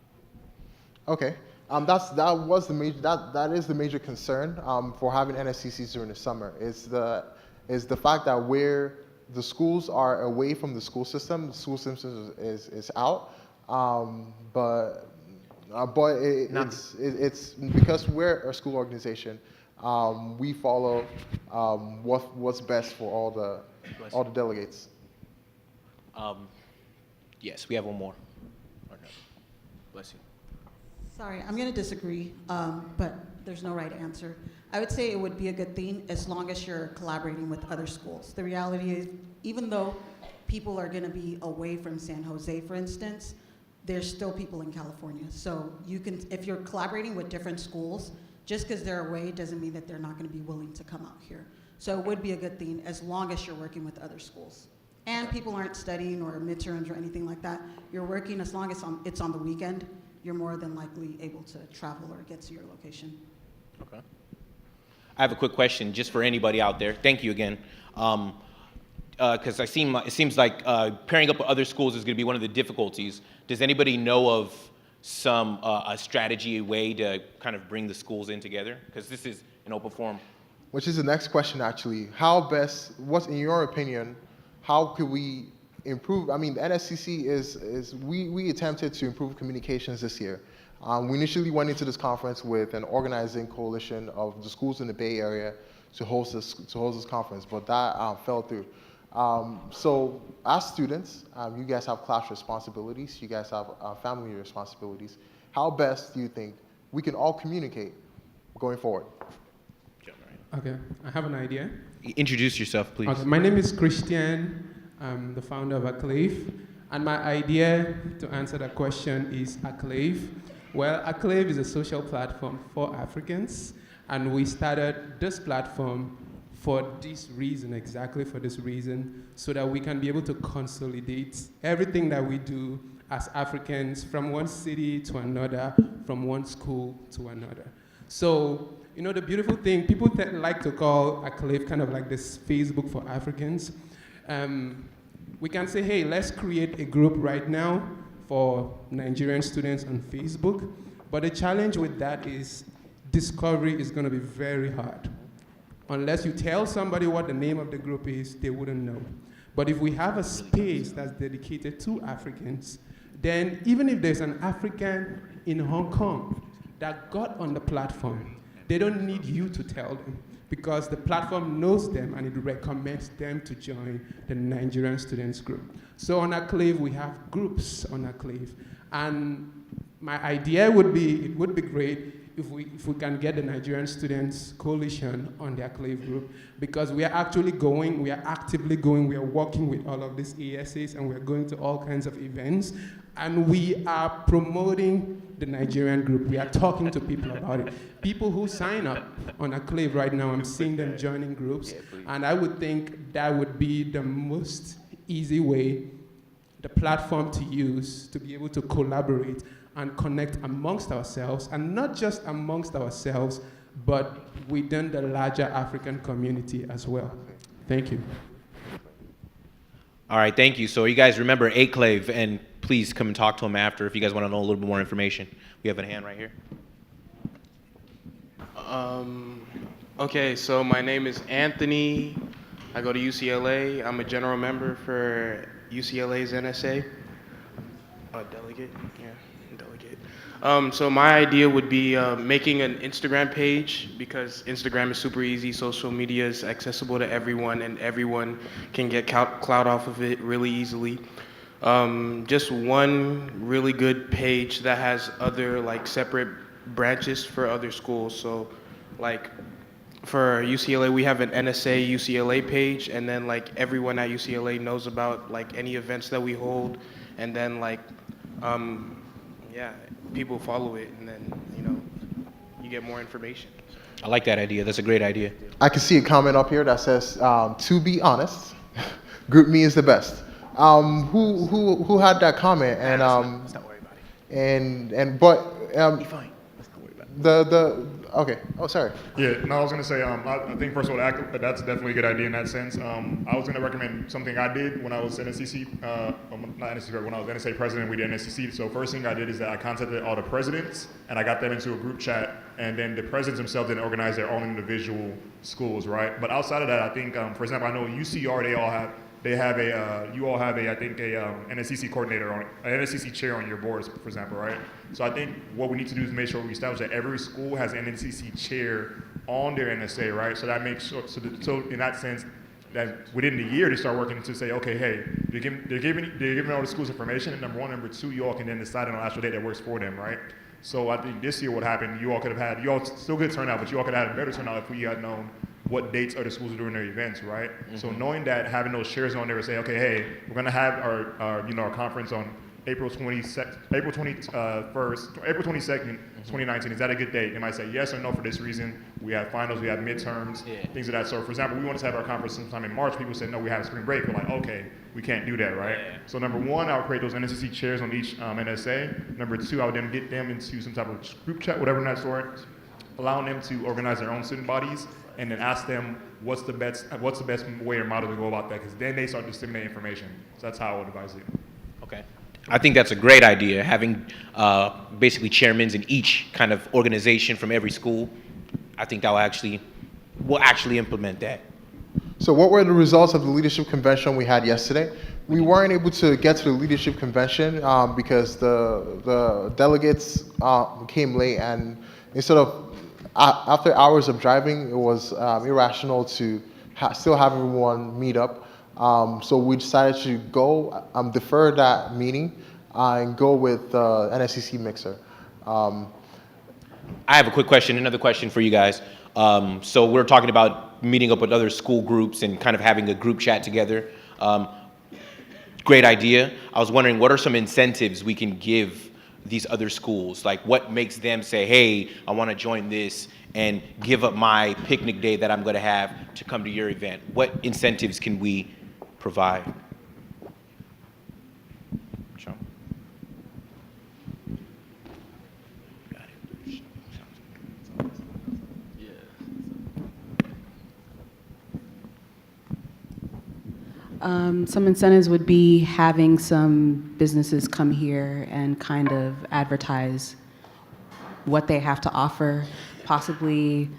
Okay. That is the major concern for having NSCCs during the summer. Is the fact that where the schools are away from the school system is out, but it's because we're a school organization. We follow what's best for all the delegates. Yes, we have one more. Bless you. Sorry, I'm going to disagree, but there's no right answer. I would say it would be a good thing as long as you're collaborating with other schools. The reality is, even though people are going to be away from San Jose, for instance, there's still people in California. So you can, if you're collaborating with different schools, just because they're away doesn't mean that they're not going to be willing to come out here. So it would be a good thing as long as you're working with other schools. And people aren't studying or midterms or anything like that. You're working as long as it's on the weekend, you're more than likely able to travel or get to your location. Okay. I have a quick question just for anybody out there. Thank you again. Because it seems like pairing up with other schools is going to be one of the difficulties. Does anybody know of some a strategy, a way to kind of bring the schools in together? Because this is an open forum. Which is the next question, actually. What's in your opinion, how could we improve? I mean, the NSCC we attempted to improve communications this year. We initially went into this conference with an organizing coalition of the schools in the Bay Area to host this conference, but that fell through. So as students, you guys have class responsibilities, you guys have family responsibilities. How best do you think we can all communicate going forward? Okay, I have an idea. Introduce yourself, please. Okay, my name is Christian. I'm the founder of Acclave. And my idea to answer that question is Acclave. Well, Acclave is a social platform for Africans. And we started this platform for this reason, exactly for this reason, so that we can be able to consolidate everything that we do as Africans from one city to another, from one school to another. So, you know, the beautiful thing, people like to call Acclave kind of like this Facebook for Africans. We can say, hey, let's create a group right now for Nigerian students on Facebook. But the challenge with that is discovery is going to be very hard. Unless you tell somebody what the name of the group is, they wouldn't know. But if we have a space that's dedicated to Africans, then even if there's an African in Hong Kong that got on the platform, they don't need you to tell them. because the platform knows them and it recommends them to join the Nigerian students group. So on Acclave, we have groups on Acclave. And my idea would be, it would be great if we can get the Nigerian Students Coalition on the Acclave group, because we are actually going, we are actively going, we are working with all of these ESAs, and we are going to all kinds of events, and we are promoting the Nigerian group. We are talking to people about it. People who sign up on Acclave right now, I'm seeing them joining groups, and I would think that would be the most easy way, the platform to use to be able to collaborate and connect amongst ourselves, and not just amongst ourselves, but within the larger African community as well. Thank you. All right, thank you. So you guys remember Acclave, and please come and talk to him after if you guys want to know a little bit more information. We have a hand right here. Okay, so my name is Anthony. I go to UCLA. I'm a general member for UCLA's NSA. A delegate, yeah, delegate. So my idea would be making an Instagram page, because Instagram is super easy. Social media is accessible to everyone, and everyone can get clout off of it really easily. Just one really good page that has other like separate branches for other schools. So like for UCLA, we have an NSA UCLA page, and then like everyone at UCLA knows about like any events that we hold, and then like yeah, people follow it, and then you get more information. I like that idea. That's a great idea. I can see a comment up here that says, to be honest, group me is the best. Who had that comment? And let's not worry about it. but Be fine. Let's not worry about it. Okay. Oh, sorry. Yeah, no, I was going to say, I think first of all, that's definitely a good idea in that sense. I was going to recommend something I did when I was NSCC, not NSCC, when I was NSA president, we did NSCC. So first thing I did is that I contacted all the presidents, and I got them into a group chat, and then the presidents themselves didn't organize their own individual schools, right? But outside of that, I think, for example, I know UCR, you all have I think a NSCC coordinator on an NSCC chair on your boards, for example, right? So I think what we need to do is make sure we establish that every school has an NSCC chair on their NSA, right? So that makes sure, so in that sense, that within the year they start working to say, okay, hey, they're giving all the schools information, and number one, number two, you all can then decide on an actual date that works for them, right? So I think this year what happened, you all still good turnout, but you all could have had a better turnout if we had known what dates other schools are doing their events, right? Mm-hmm. So knowing that, having those shares on there and say, okay, hey, we're gonna have our conference on April 22nd, 2019, is that a good date? They might say yes or no for this reason. We have finals, we have midterms, things of that sort. For example, we wanted to have our conference sometime in March. People said, no, we have spring break. We're like, okay, we can't do that, right? Yeah. So number one, I would create those NSCC chairs on each NSA. Number two, I would then get them into some type of group chat, whatever in that sort, allowing them to organize their own student bodies, and then ask them what's the best way or model to go about that, because then they start disseminating information. So that's how I would advise it. Okay. I think that's a great idea, having basically chairmen in each kind of organization from every school. I think we'll actually implement that. So what were the results of the leadership convention we had yesterday? We weren't able to get to the leadership convention because the delegates came late, and instead of after hours of driving, it was irrational to still have everyone meet up. So we decided to go defer that meeting and go with the NSCC mixer. I have a quick question, another question for you guys. So we're talking about meeting up with other school groups and kind of having a group chat together. Great idea. I was wondering, what are some incentives we can give these other schools? Like, what makes them say, hey, I want to join this and give up my picnic day that I'm going to have to come to your event? What incentives can we provide? Sean? Some incentives would be having some businesses come here and kind of advertise what they have to offer, possibly,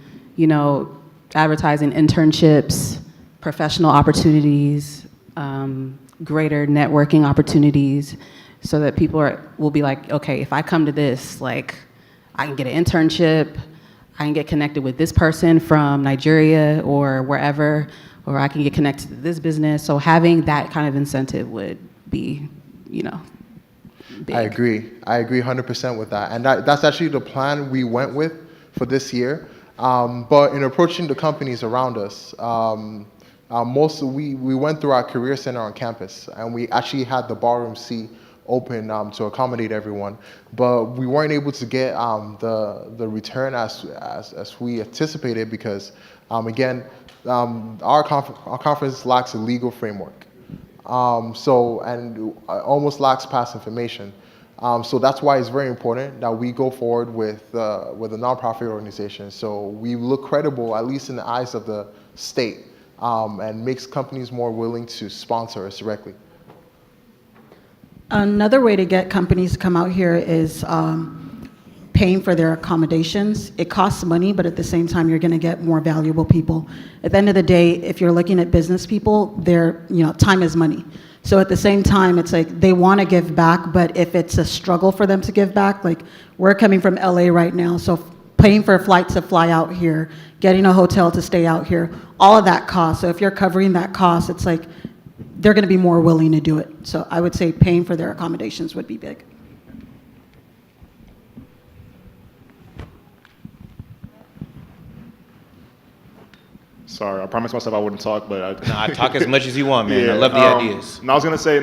advertising internships, professional opportunities, greater networking opportunities, so that people will be like, okay, if I come to this, like, I can get an internship, I can get connected with this person from Nigeria or wherever, or I can get connected to this business. So having that kind of incentive would be, you know, big. I agree 100% with that. And that's actually the plan we went with for this year. But in approaching the companies around us, we went through our career center on campus, and we actually had the ballroom C open to accommodate everyone, but we weren't able to get the return as we anticipated because, again, our conference lacks a legal framework, and almost lacks past information. So that's why it's very important that we go forward with a nonprofit organization. So we look credible, at least in the eyes of the state, and makes companies more willing to sponsor us directly. Another way to get companies to come out here is paying for their accommodations. It costs money, but at the same time, you're going to get more valuable people. At the end of the day, if you're looking at business people, time is money. So at the same time, it's like they want to give back, but if it's a struggle for them to give back, like we're coming from LA right now, so paying for a flight to fly out here, getting a hotel to stay out here, all of that cost. So if you're covering that cost, it's like they're going to be more willing to do it. So I would say paying for their accommodations would be big. Sorry, I promised myself I wouldn't talk, but Nah, talk as much as you want, man. Yeah, I love the ideas. No, I was gonna say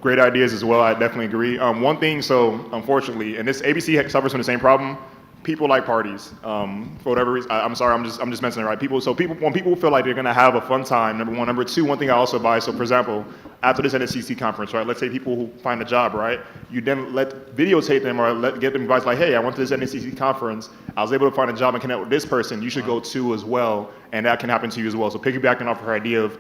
great ideas as well. I definitely agree. One thing, so unfortunately, and this ABC suffers from the same problem. People like parties. For whatever reason, I'm sorry, I'm just mentioning it, right? When people feel like they're gonna have a fun time, number one. Number two, one thing I also advise. So for example, after this NSCC conference, right? Let's say people who find a job, right? You then videotape them or get them advice like, hey, I went to this NSCC conference. I was able to find a job and connect with this person. You should go too as well, and that can happen to you as well. So piggybacking off her idea of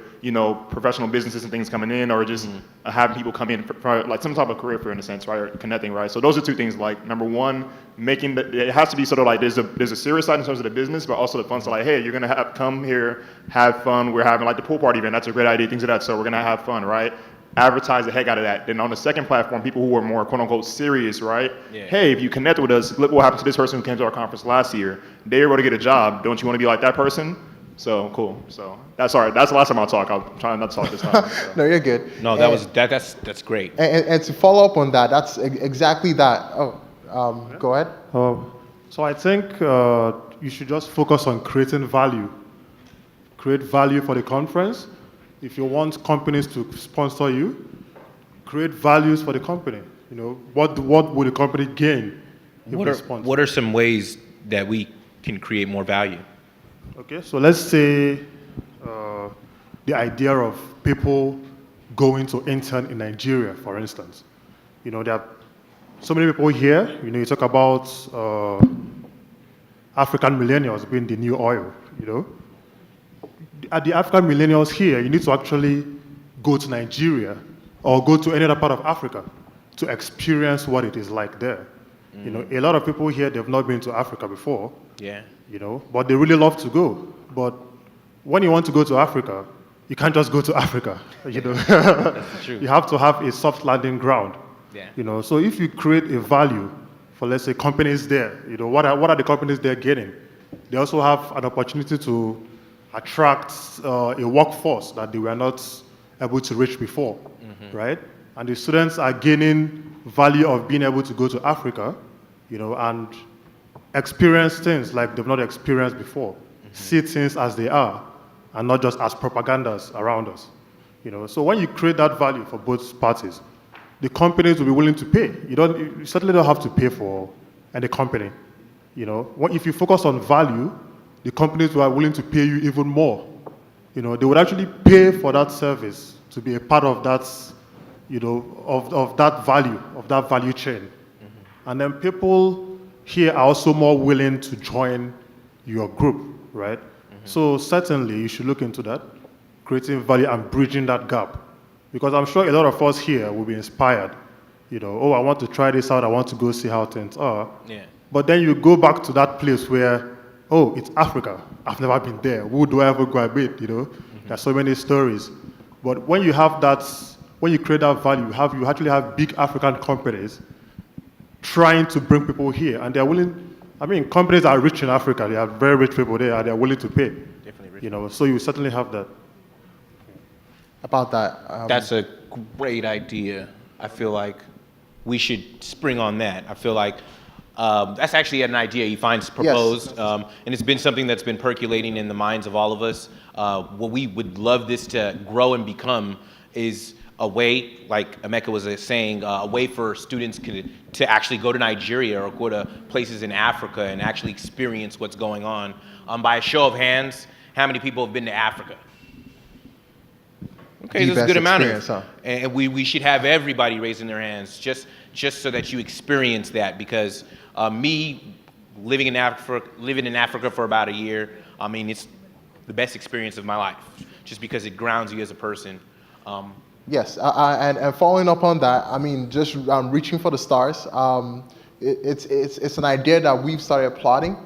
professional businesses and things coming in, or just having people come in for like some type of career fair in a sense, right? Or connecting, right? So those are two things. Like number one, it has to be sort of like there's a serious side in terms of the business, but also the fun side. Like, hey, you're gonna come here, have fun. We're having like the pool party event. That's a great idea. Things like that. So we're gonna have fun, right? Advertise the heck out of that. Then on the second platform, people who are more quote unquote serious, right? Yeah. Hey, if you connect with us, look what happened to this person who came to our conference last year. They were able to get a job. Don't you want to be like that person? So cool. So that's all right. That's the last time I'll talk. I'll try not to talk this time. So. No, you're good. No, that's great. And to follow up on that, that's exactly that. Go ahead. So I think you should just focus on creating value. Create value for the conference. If you want companies to sponsor you, create values for the company. What would the company gain if they sponsor? What are some ways that we can create more value? Okay, so let's say the idea of people going to intern in Nigeria, for instance. There are so many people here. You talk about African millennials being the new oil. At the African millennials here, you need to actually go to Nigeria or go to any other part of Africa to experience what it is like there. A lot of people here, they've not been to Africa before. Yeah. But they really love to go. But when you want to go to Africa, you can't just go to Africa. That's true. You have to have a soft landing ground. Yeah. So if you create a value for, let's say, companies there, what are the companies they're getting? They also have an opportunity to attract a workforce that they were not able to reach before, right? And the students are gaining value of being able to go to Africa, and experience things like they've not experienced before, see things as they are, and not just as propagandas around us. So when you create that value for both parties, the companies will be willing to pay. You certainly don't have to pay for any company. If you focus on value, the companies are willing to pay you even more. They would actually pay for that service to be a part of that, of that value chain. And then people here are also more willing to join your group, right? So certainly you should look into that, creating value and bridging that gap. Because I'm sure a lot of us here will be inspired. I want to try this out, I want to go see how things are. Yeah. But then you go back to that place where, it's Africa. I've never been there. Who do I ever go and meet? There's so many stories. But when you have that, when you create that value, you actually have big African companies trying to bring people here, and they're willing I mean, companies are rich in Africa. They are very rich people there. They are willing to pay. Definitely rich. You know, so you certainly have that. About that. That's a great idea. I feel like we should spring on that. I feel like that's actually an idea Ifan's proposed, and it's been something that's been percolating in the minds of all of us. What we would love this to grow and become is a way, like Emeka was saying, a way for students to actually go to Nigeria or go to places in Africa and actually experience what's going on. By a show of hands, how many people have been to Africa? Okay, there's a good amount of, and we should have everybody raising their hands just so that you experience that. Because me living in Africa for about a year, I mean, it's the best experience of my life, just because it grounds you as a person. Yes, and following up on that, I mean, just reaching for the stars. It's an idea that we've started plotting,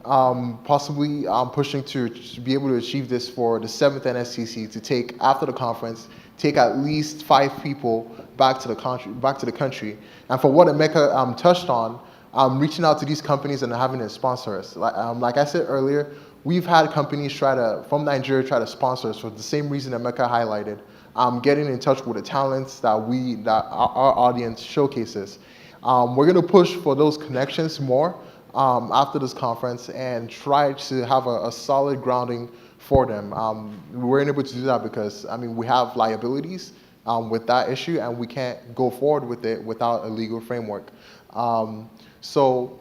possibly pushing to be able to achieve this for the 7th NSCC, to take, after the conference, take at least 5 people back to the country. And for what Emeka touched on, reaching out to these companies and having them sponsor us. Like I said earlier, we've had companies from Nigeria try to sponsor us for the same reason Emeka highlighted. Getting in touch with the talents that our audience showcases. We're going to push for those connections more after this conference and try to have a solid grounding for them. We weren't able to do that because, I mean, we have liabilities with that issue, and we can't go forward with it without a legal framework. So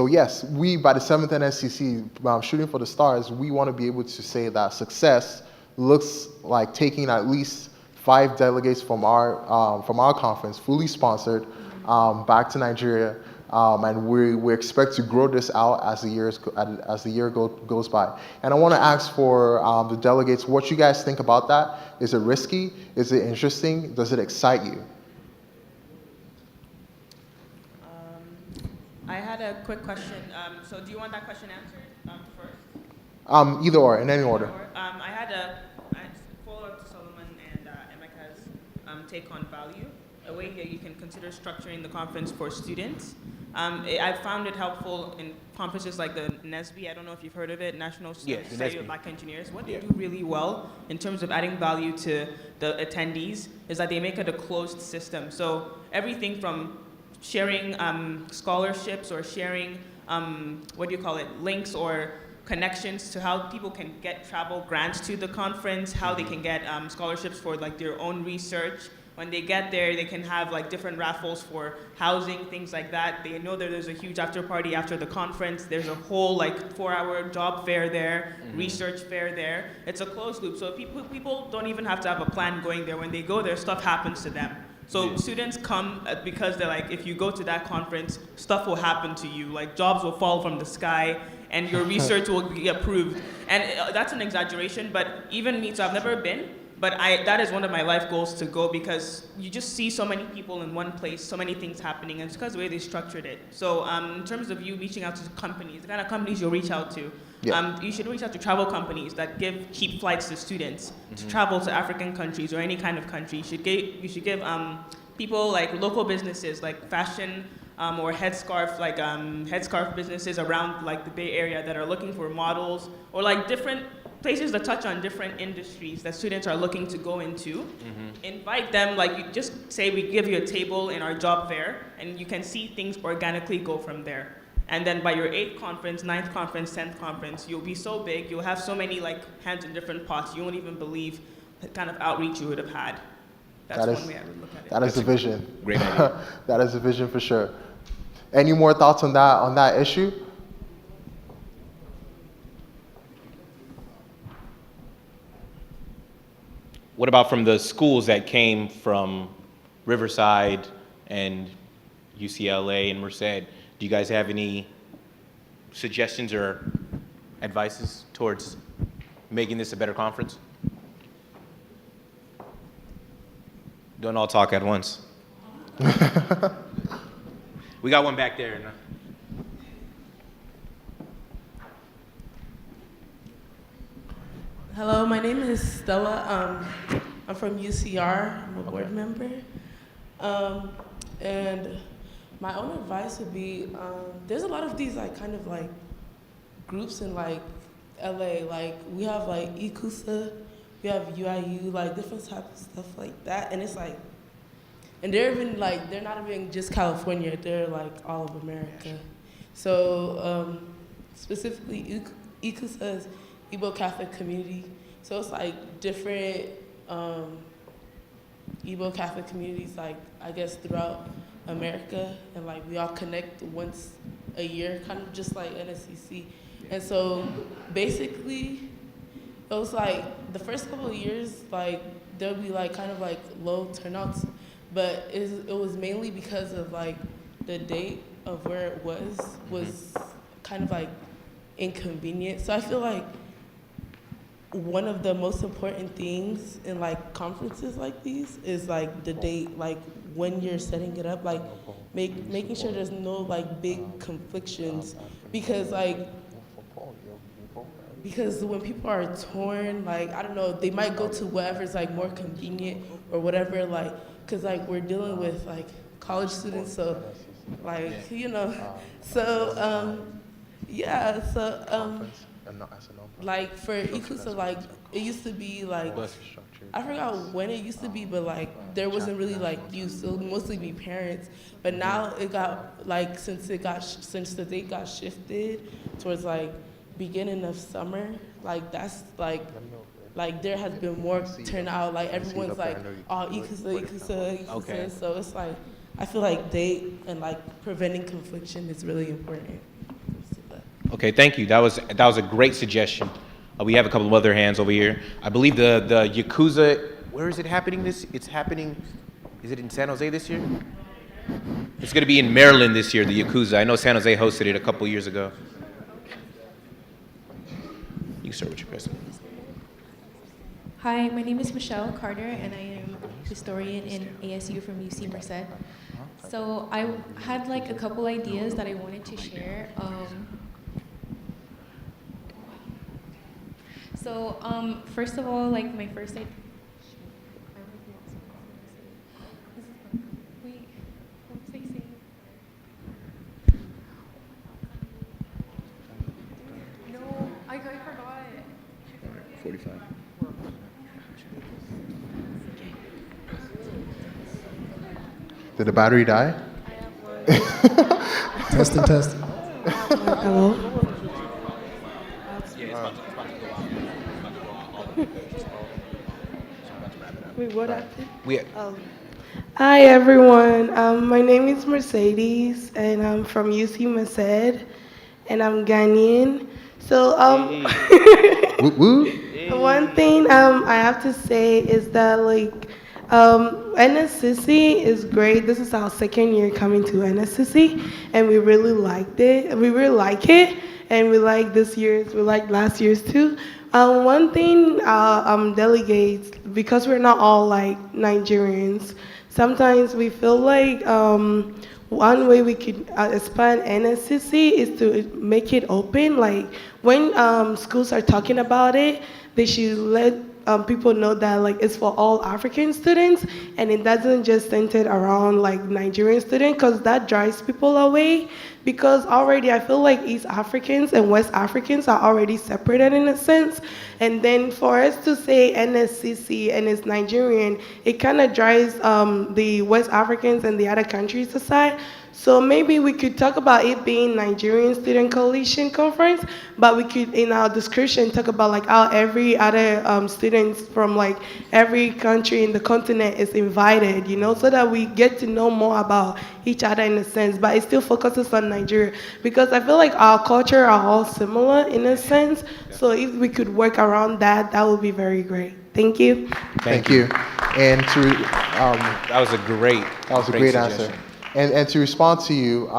yes, we, by the 7th NSCC, shooting for the stars, we want to be able to say that success looks like taking at least 5 delegates from our conference, fully sponsored, back to Nigeria, and we expect to grow this out as the year goes by. And I want to ask for the delegates what you guys think about that. Is it risky? Is it interesting? Does it excite you? I had a quick question. So do you want that question answered first? Either or, in any order. I had a follow-up to Solomon and Emeka's take on value, a way that you can consider structuring the conference for students. I found it helpful in conferences like the NSBE. I don't know if you've heard of it, National Society of Black Engineers. What they do really well in terms of adding value to the attendees is that they make it a closed system. So everything from sharing scholarships or sharing, links or connections to how people can get travel grants to the conference, how they can get scholarships for like their own research. When they get there, they can have like different raffles for housing, things like that. They know that there's a huge after party after the conference. There's a whole like 4-hour job fair there, research fair there. It's a closed loop. So people don't even have to have a plan going there. When they go there, stuff happens to them. So students come because they're like, if you go to that conference, stuff will happen to you. Like jobs will fall from the sky and your research will be approved. And that's an exaggeration, but even me, so I've never been, but that is one of my life goals to go, because you just see so many people in one place, so many things happening, and it's because of the way they structured it. So in terms of you reaching out to companies, the kind of companies you'll reach out to, you should reach out to travel companies that give cheap flights to students to travel to African countries or any kind of country. You should give people like local businesses like fashion or headscarf businesses around like the Bay Area that are looking for models, or like different places that touch on different industries that students are looking to go into. Invite them, like you just say we give you a table in our job fair, and you can see things organically go from there. And then by your 8th conference, 9th conference, 10th conference, you'll be so big, you'll have so many like hands in different pots, you won't even believe the kind of outreach you would have had. That's one way I would look at it. That is the vision. Great idea. That is the vision for sure. Any more thoughts on that issue? What about from the schools that came from Riverside and UCLA and Merced? Do you guys have any suggestions or advices towards making this a better conference? Don't all talk at once. We got one back there. Hello, my name is Stella. I'm from UCR. I'm a board member. And my own advice would be, there's a lot of these like kind of like groups in like LA. Like we have like Ikusa, we have UIU, like different types of stuff like that. And it's like, and they're even like, they're not even just California, they're like all of America. So specifically Ikusa is Igbo Catholic community. So it's like different Igbo Catholic communities, like I guess throughout America, and like we all connect once a year, kind of just like NSCC. And so basically, it was like the first couple of years, like there'll be like kind of like low turnouts, but it was mainly because of like the date of where it was kind of like inconvenient. So I feel like one of the most important things in like conferences like these is like the date, like when you're setting it up, like making sure there's no like big conflictions, because when people are torn, like I don't know, they might go to whatever's like more convenient or whatever, like because like we're dealing with like college students, so like so yeah, so like for Ikusa, like it used to be like, I forgot when it used to be, but like there wasn't really like youth, it would mostly be parents. But now it got like, since the date got shifted towards like beginning of summer, like that's like there has been more turnout, like everyone's like, oh, Ikusa. Okay. So it's like, I feel like date and like preventing confliction is really important. Okay, thank you. That was a great suggestion. We have a couple of other hands over here. I believe the Yakuza, where is it happening it's happening, is it in San Jose this year? It's going to be in Maryland this year, the Yakuza. I know San Jose hosted it a couple years ago. You can start with your question. Hi, my name is Michelle Carter, and I am a historian in ASU from UC Merced. So I had like a couple ideas that I wanted to share. First of all, like my first idea. Wait, what was I saying? No, I forgot. 45. Did the battery die? Testing, test. Hello? Wait, what happened? Hi, everyone. My name is Mercedes, and I'm from UC Merced, and I'm Ghanaian. So, one thing I have to say is that, like, NSCC is great. This is our second year coming to NSCC, and we really liked it. We really like it, and we like this year's. We like last year's too. One thing, delegates, because we're not all like Nigerians, sometimes we feel like one way we could expand NSCC is to make it open. Like when schools are talking about it, they should let people know that like it's for all African students, and it doesn't just center around like Nigerian students, because that drives people away. Because already I feel like East Africans and West Africans are already separated in a sense, and then for us to say NSCC and it's Nigerian, it kind of drives the West Africans and the other countries aside. So maybe we could talk about it being Nigerian Student Coalition Conference, but we could, in our description, talk about like how every other students from like every country in the continent is invited, so that we get to know more about each other in a sense, but it still focuses on Nigeria, because I feel like our culture are all similar in a sense. So if we could work around that, that would be very great. Thank you. Thank you. And to that was a great answer. suggestion. And to respond to you,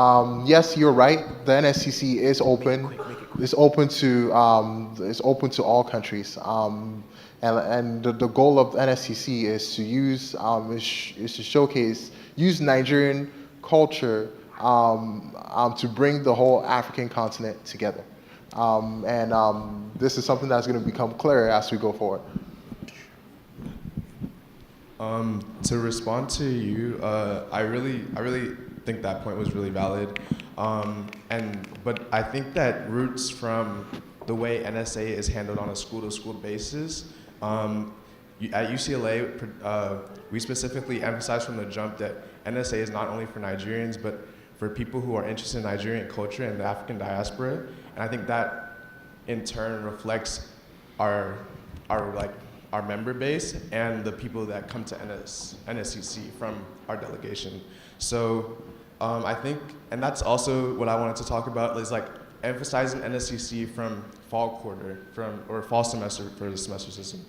yes, you're right. The NSCC is open. It's open to all countries. And the goal of the NSCC is to use is to showcase, use Nigerian culture to bring the whole African continent together. This is something that's going to become clearer as we go forward. To respond to you, I really think that point was really valid. But I think that roots from the way NSA is handled on a school-to-school basis. At UCLA, we specifically emphasize from the jump that NSA is not only for Nigerians, but for people who are interested in Nigerian culture and the African diaspora. And I think that in turn reflects our member base and the people that come to NSCC from our delegation. So I think, and that's also what I wanted to talk about, is like emphasizing NSCC from fall quarter, or fall semester for the semester system.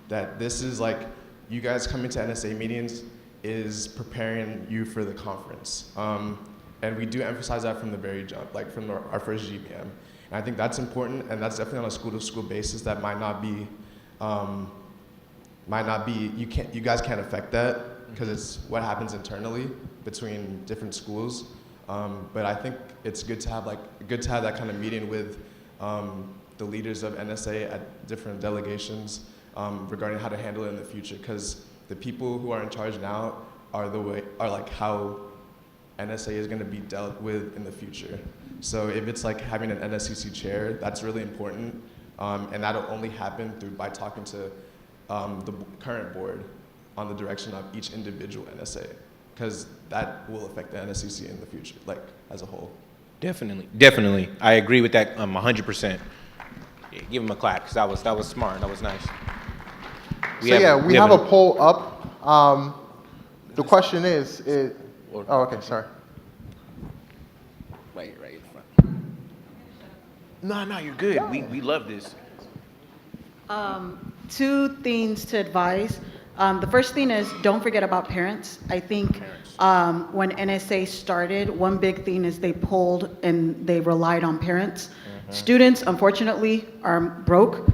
That this is like, you guys coming to NSA meetings is preparing you for the conference. And we do emphasize that from the very jump, like from our first GBM. And I think that's important, and that's definitely on a school-to-school basis. That might not be, you guys can't affect that, because it's what happens internally between different schools. But I think it's good to have that kind of meeting with the leaders of NSA at different delegations regarding how to handle it in the future, because the people who are in charge now are like how NSA is going to be dealt with in the future. So if it's like having an NSCC chair, that's really important, and that'll only happen by talking to the current board on the direction of each individual NSA, because that will affect the NSCC in the future, like as a whole. Definitely. I agree with that 100%. Yeah, give him a clap, because that was smart. That was nice. We have a poll up. The question is, oh, okay, sorry. Right in front. No, you're good. We love this. Two things to advise. The first thing is, don't forget about parents. I think when NSA started, one big thing is they pulled and they relied on parents. Students, unfortunately, are broke.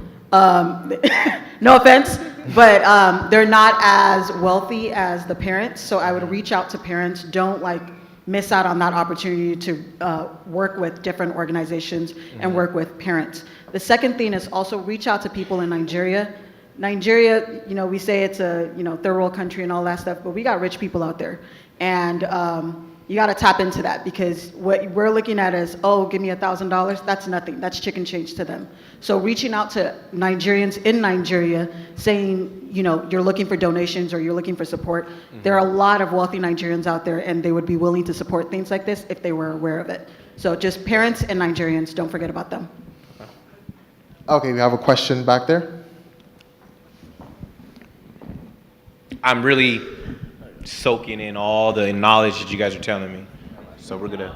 No offense, but they're not as wealthy as the parents. So I would reach out to parents. Don't miss out on that opportunity to work with different organizations and work with parents. The second thing is also reach out to people in Nigeria. Nigeria, we say it's a third world country and all that stuff, but we got rich people out there, and you got to tap into that, because what we're looking at is, oh, give me $1,000. That's nothing. That's chicken change to them. So reaching out to Nigerians in Nigeria, saying you're looking for donations or you're looking for support. There are a lot of wealthy Nigerians out there, and they would be willing to support things like this if they were aware of it. So just parents and Nigerians, don't forget about them. Okay, we have a question back there. I'm really soaking in all the knowledge that you guys are telling me. So we're gonna.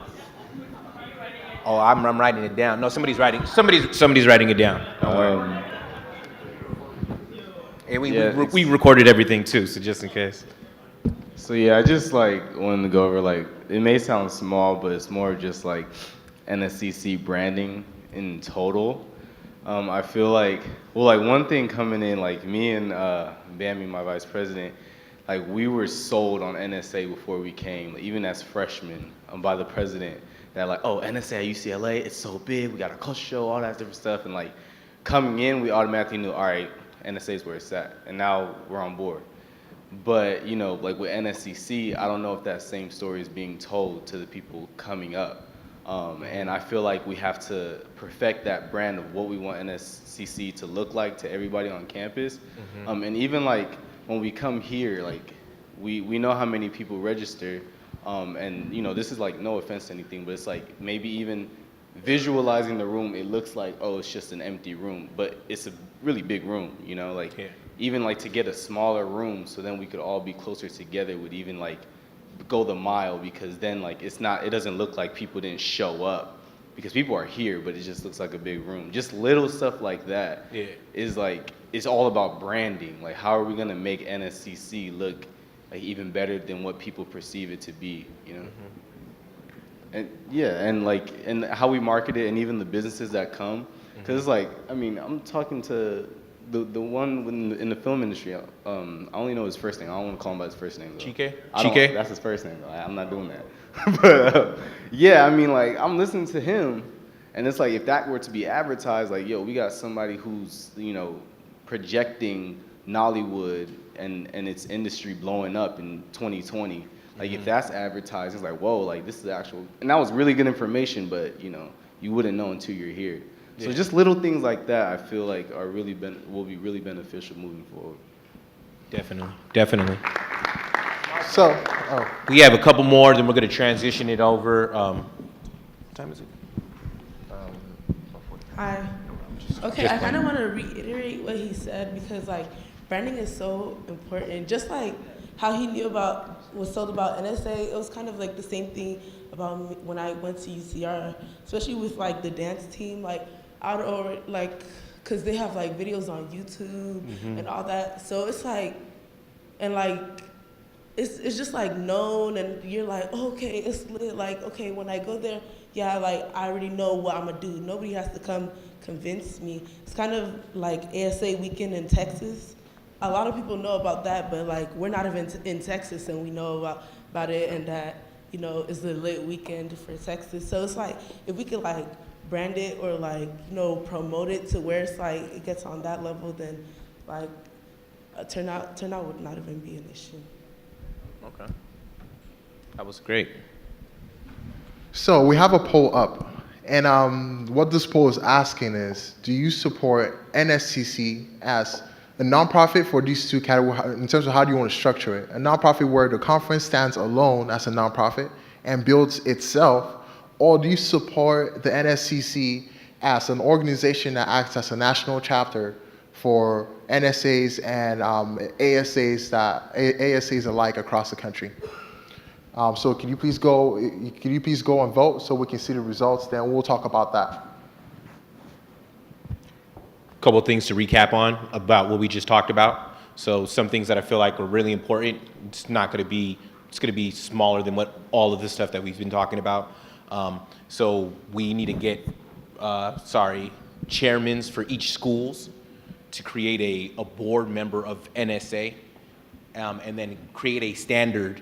Oh, I'm writing it down. No, somebody's writing it down. Don't worry. And we recorded everything too, so just in case. So yeah, I just wanted to go over it may sound small, but it's more just NSCC branding in total. I feel one thing coming in, me and Bammy, my vice president, we were sold on NSA before we came, even as freshmen, by the president. That oh, NSA at UCLA, it's so big, we got a culture show, all that different stuff, and coming in, we automatically knew, all right, NSA is where it's at, and now we're on board. But with NSCC, I don't know if that same story is being told to the people coming up. And I feel like we have to perfect that brand of what we want NSCC to look like to everybody on campus. And even when we come here, we know how many people register. And this is no offense to anything, but it's maybe even visualizing the room, it looks like, oh, it's just an empty room, but it's a really big room, even to get a smaller room, so then we could all be closer together, would even go the mile, because then it doesn't look like people didn't show up, because people are here, but it just looks like a big room. Just little stuff like that is it's all about branding. How are we gonna make NSCC look even better than what people perceive it to be, And yeah, and how we market it, and even the businesses that come, because I'm talking to the one in the film industry. I only know his first name. I don't want to call him by his first name though. Chike? That's his first name though. I'm not doing that. But yeah, I'm listening to him, and it's if that were to be advertised, yo, we got somebody who's projecting Nollywood and its industry blowing up in 2020. Like if that's advertised, it's like, whoa, like this is actual, and that was really good information, but you wouldn't know until you're here. So Yeah. just little things like that, I feel like are really will be really beneficial moving forward. Definitely. So, We have a couple more, then we're going to transition it over. What time is it? Hi. Okay, Just I kind one. of want to reiterate what he said because like branding is so important. Just like how he knew about was told about NSA, it was kind of like the same thing about me when I went to UCR, especially with like the dance team, like out or like because they have like videos on YouTube and all that. So it's like, and like it's just like known, and you're like, oh, okay, it's lit. Like, okay, when I go there, yeah, like I already know what I'm gonna do. Nobody has to come convince me. It's kind of like ASA weekend in Texas. A lot of people know about that, but like we're not even in Texas, and we know about it, and that it's the lit weekend for Texas. So it's like if we could like brand it or like promote it to where it's like it gets on that level, then like turnout would not even be an issue. Okay. That was great. So we have a poll up, and what this poll is asking is, do you support NSCC as a nonprofit for these two categories in terms of how do you want to structure it? A nonprofit where the conference stands alone as a nonprofit and builds itself, or do you support the NSCC as an organization that acts as a national chapter for NSAs and ASAs alike across the country? So can you please go and vote so we can see the results? Then we'll talk about that. Couple of things to recap on about what we just talked about. So some things that I feel like are really important. It's going to be smaller than what all of this stuff that we've been talking about. So we need to get chairmen for each schools to create a board member of NSA, and then create a standard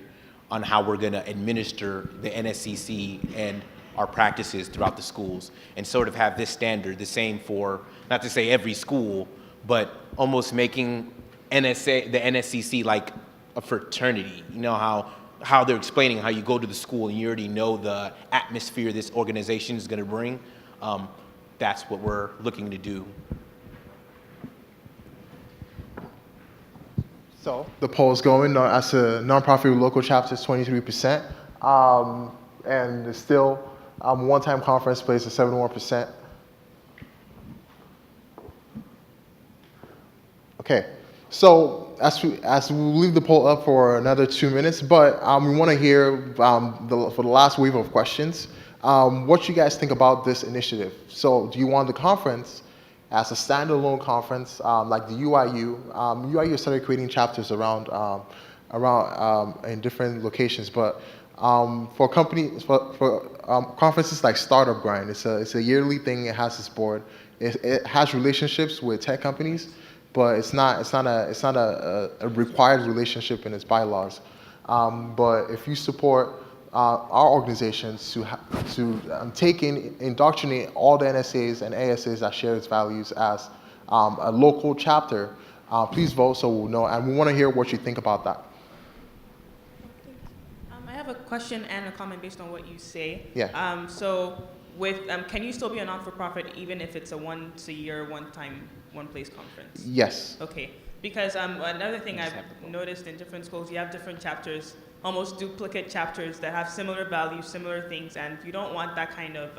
on how we're going to administer the NSCC and our practices throughout the schools, and sort of have this standard the same for, not to say every school, but almost making the NSCC like a fraternity. You know how they're explaining how you go to the school and you already know the atmosphere this organization is going to bring. That's what we're looking to do. So the poll is going as a nonprofit with local chapters, 23%, and it's still one-time conference plays at 71%. Okay, so as we leave the poll up for another 2 minutes, but we want to hear for the last wave of questions, what you guys think about this initiative. So do you want the conference as a standalone conference, like the UIU? UIU started creating chapters around in different locations, but for companies, for conferences like Startup Grind, it's a yearly thing. It has its board. It has relationships with tech companies, but it's not a required relationship in its bylaws. But if you support our organizations to indoctrinate all the NSAs and ASAs that share its values as a local chapter, please vote so we'll know, and we want to hear what you think about that. I have a question and a comment based on what you say. Yeah. So with, can you still be a non-for-profit even if it's a once a year, one-time, one-place conference? Yes. Okay. Because another thing I've noticed in different schools, you have different chapters, almost duplicate chapters that have similar values, similar things, and you don't want that kind of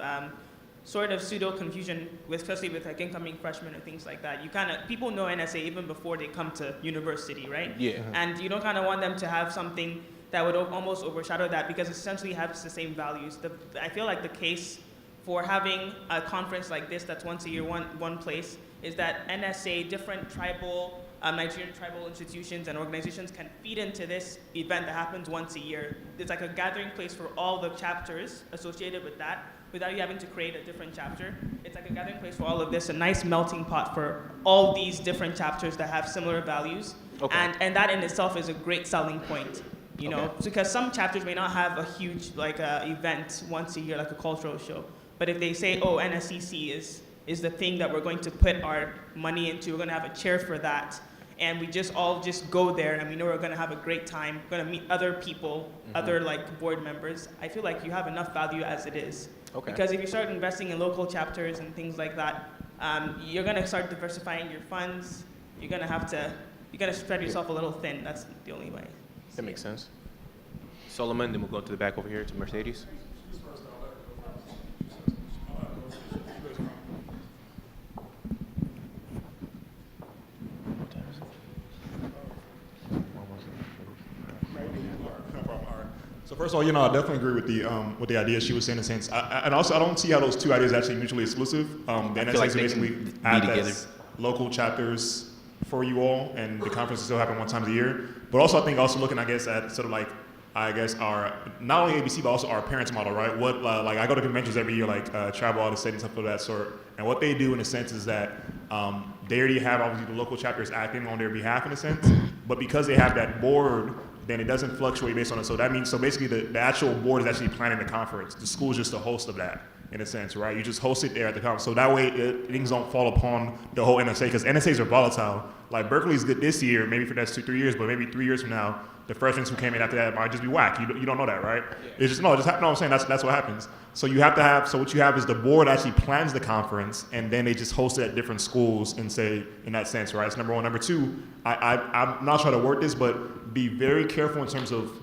sort of pseudo confusion, especially with like incoming freshmen or things like that. People know NSA even before they come to university, right? Yeah. And you don't kind of want them to have something that would almost overshadow that because it essentially has the same values. I feel like the case for having a conference like this that's once a year, one place, is that NSA, different tribal, Nigerian tribal institutions and organizations can feed into this event that happens once a year. It's like a gathering place for all the chapters associated with that, without you having to create a different chapter. It's like a gathering place for all of this, a nice melting pot for all these different chapters that have similar values. Okay. And that in itself is a great selling point, you know, Okay. because some chapters may not have a huge event once a year, like a cultural show. But if they say, oh, NSCC is the thing that we're going to put our money into, we're going to have a chair for that, and we just all just go there and we know we're going to have a great time, we're going to meet other people, other like board members, I feel like you have enough value as it is. Okay. Because if you start investing in local chapters and things like that, you're going to start diversifying your funds. You're going to spread yourself a little thin. That's the only way. That makes sense. Solomon, then we'll go to the back over here to Mercedes. So first of all, I definitely agree with the idea she was saying in a sense. And also, I don't see how those two ideas are actually mutually exclusive. The NSA like they basically can add be that together. local chapters for you all, and the conferences still happen one time a year. But also, I think looking, I guess, at sort of like, I guess, our, not only ABC, but also our parents model, right? What, like, I go to conventions every year, like travel out of state and stuff of that sort. And what they do, in a sense, is that they already have, obviously, the local chapters acting on their behalf, in a sense. But because they have that board, then it doesn't fluctuate based on it. So that means, so basically the actual board is actually planning the conference. The school is just a host of that, in a sense, right? You just host it there at the conference. So that way things don't fall upon the whole NSA, because NSAs are volatile. Like Berkeley's good this year, maybe for the next 2-3 years, but maybe 3 years from now, the freshmen who came in after that might just be whack. You don't know that, right? It's just, no, I'm saying that's what happens. So you have to have, so what you have is the board actually plans the conference, and then they just host it at different schools and say, in that sense, right? That's number one. Number two, I'm not trying to word this, but be very careful in terms of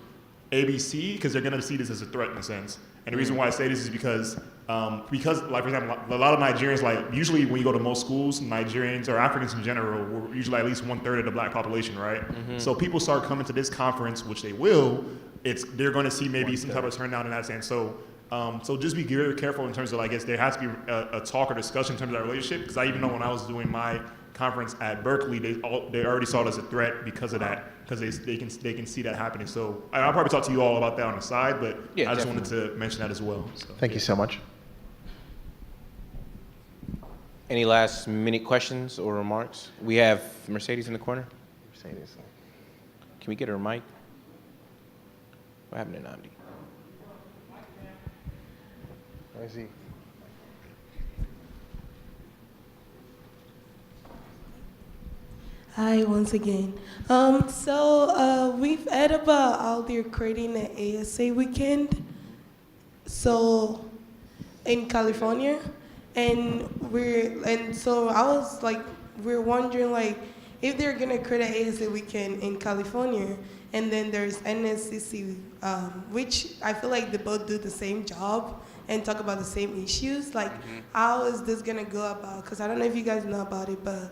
ABC, because they're gonna see this as a threat in a sense. And the reason why I say this is because, like, for example, a lot of Nigerians, like, usually when you go to most schools, Nigerians or Africans in general, we're usually at least 1/3 of the black population, right? So people start coming to this conference, which they will, they're gonna see maybe some type of turnout in that sense. So just be very careful in terms of, I guess, there has to be a talk or discussion in terms of that relationship, because I even know when I was doing my conference at Berkeley, they already saw it as a threat because of that, because they can see that happening. So I'll probably talk to you all about that on the side, but Yeah, I just definitely. wanted to mention that as well. So. Thank you so much. Any last minute questions or remarks? We have Mercedes in the corner. Mercedes. Can we get her a mic? What happened to Namdi? Where is he? Hi, once again. We've heard about how they're creating an ASA weekend. So, in California, so I was like, we're wondering like, if they're gonna create an ASA weekend in California, and then there's NSCC, which I feel like they both do the same job and talk about the same issues. Like, how is this gonna go about? Because I don't know if you guys know about it, but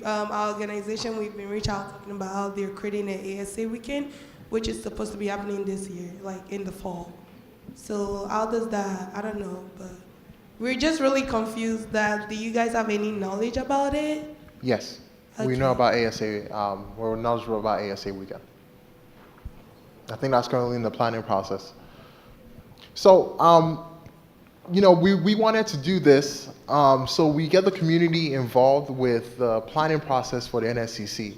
our organization, we've been reaching out talking about how they're creating an ASA weekend, which is supposed to be happening this year, like in the fall. So how does that, I don't know, but we're just really confused that, do you guys have any knowledge about it? Yes, we Okay. know about ASA. We're knowledgeable about ASA weekend. I think that's currently in the planning process. So, we wanted to do this so we get the community involved with the planning process for the NSCC.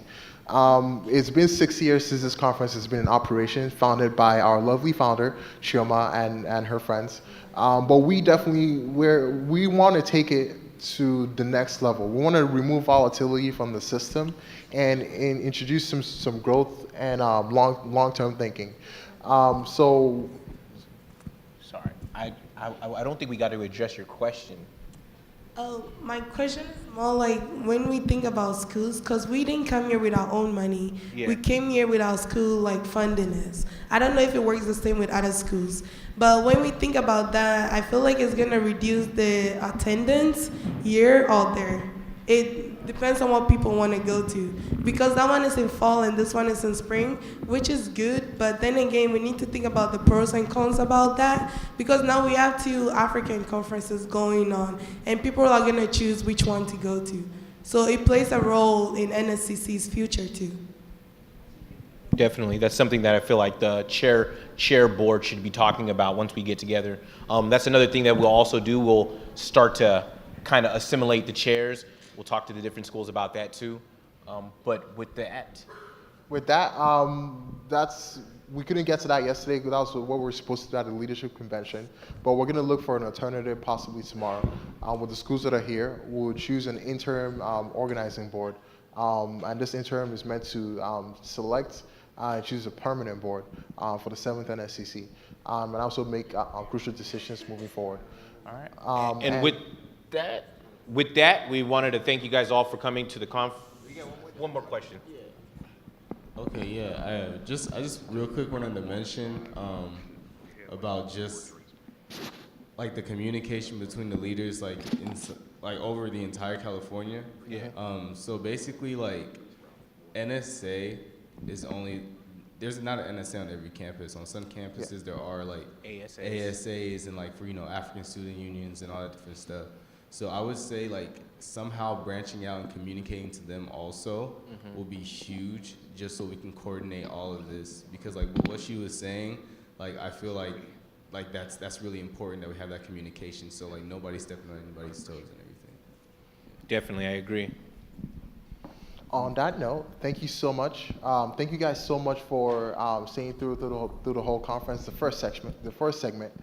It's been 6 years since this conference has been in operation, founded by our lovely founder, Chioma, and her friends. But we want to take it to the next level. We want to remove volatility from the system and introduce some growth and long-term thinking. Sorry, I don't think we got to address your question. Oh, my question is more like when we think about schools, because we didn't come here with our own money. Yeah. We came here with our school like funding us. I don't know if it works the same with other schools, but when we think about that, I feel like it's gonna reduce the attendance here or there. It depends on what people want to go to, because that one is in fall and this one is in spring, which is good, but then again, we need to think about the pros and cons about that, because now we have 2 African conferences going on, and people are going to choose which one to go to. So it plays a role in NSCC's future too. Definitely, that's something that I feel like the chair board should be talking about once we get together. That's another thing that we'll also do. We'll start to kind of assimilate the chairs. We'll talk to the different schools about that too. But with that, we couldn't get to that yesterday because that was what we were supposed to do at the leadership convention. But we're going to look for an alternative possibly tomorrow. With the schools that are here, we'll choose an interim organizing board And this interim is meant to select and choose a permanent board for the 7th NSCC, and also make crucial decisions moving forward. All right. And with that, we wanted to thank you guys all for coming to the One more question. Okay, yeah. I just real quick wanted to mention about just like the communication between the leaders, like over the entire California. Yeah. So basically, like NSA is there's not an NSA on every campus. On some campuses, there are like ASAs and like for African student unions and all that different stuff. So I would say like somehow branching out and communicating to them also will be huge, just so we can coordinate all of this. Because like what she was saying, like I feel like that's really important that we have that communication, so like nobody's stepping on anybody's toes and everything. Definitely, I agree. On that note, thank you so much. Thank you guys so much for staying through the whole conference. The first segment.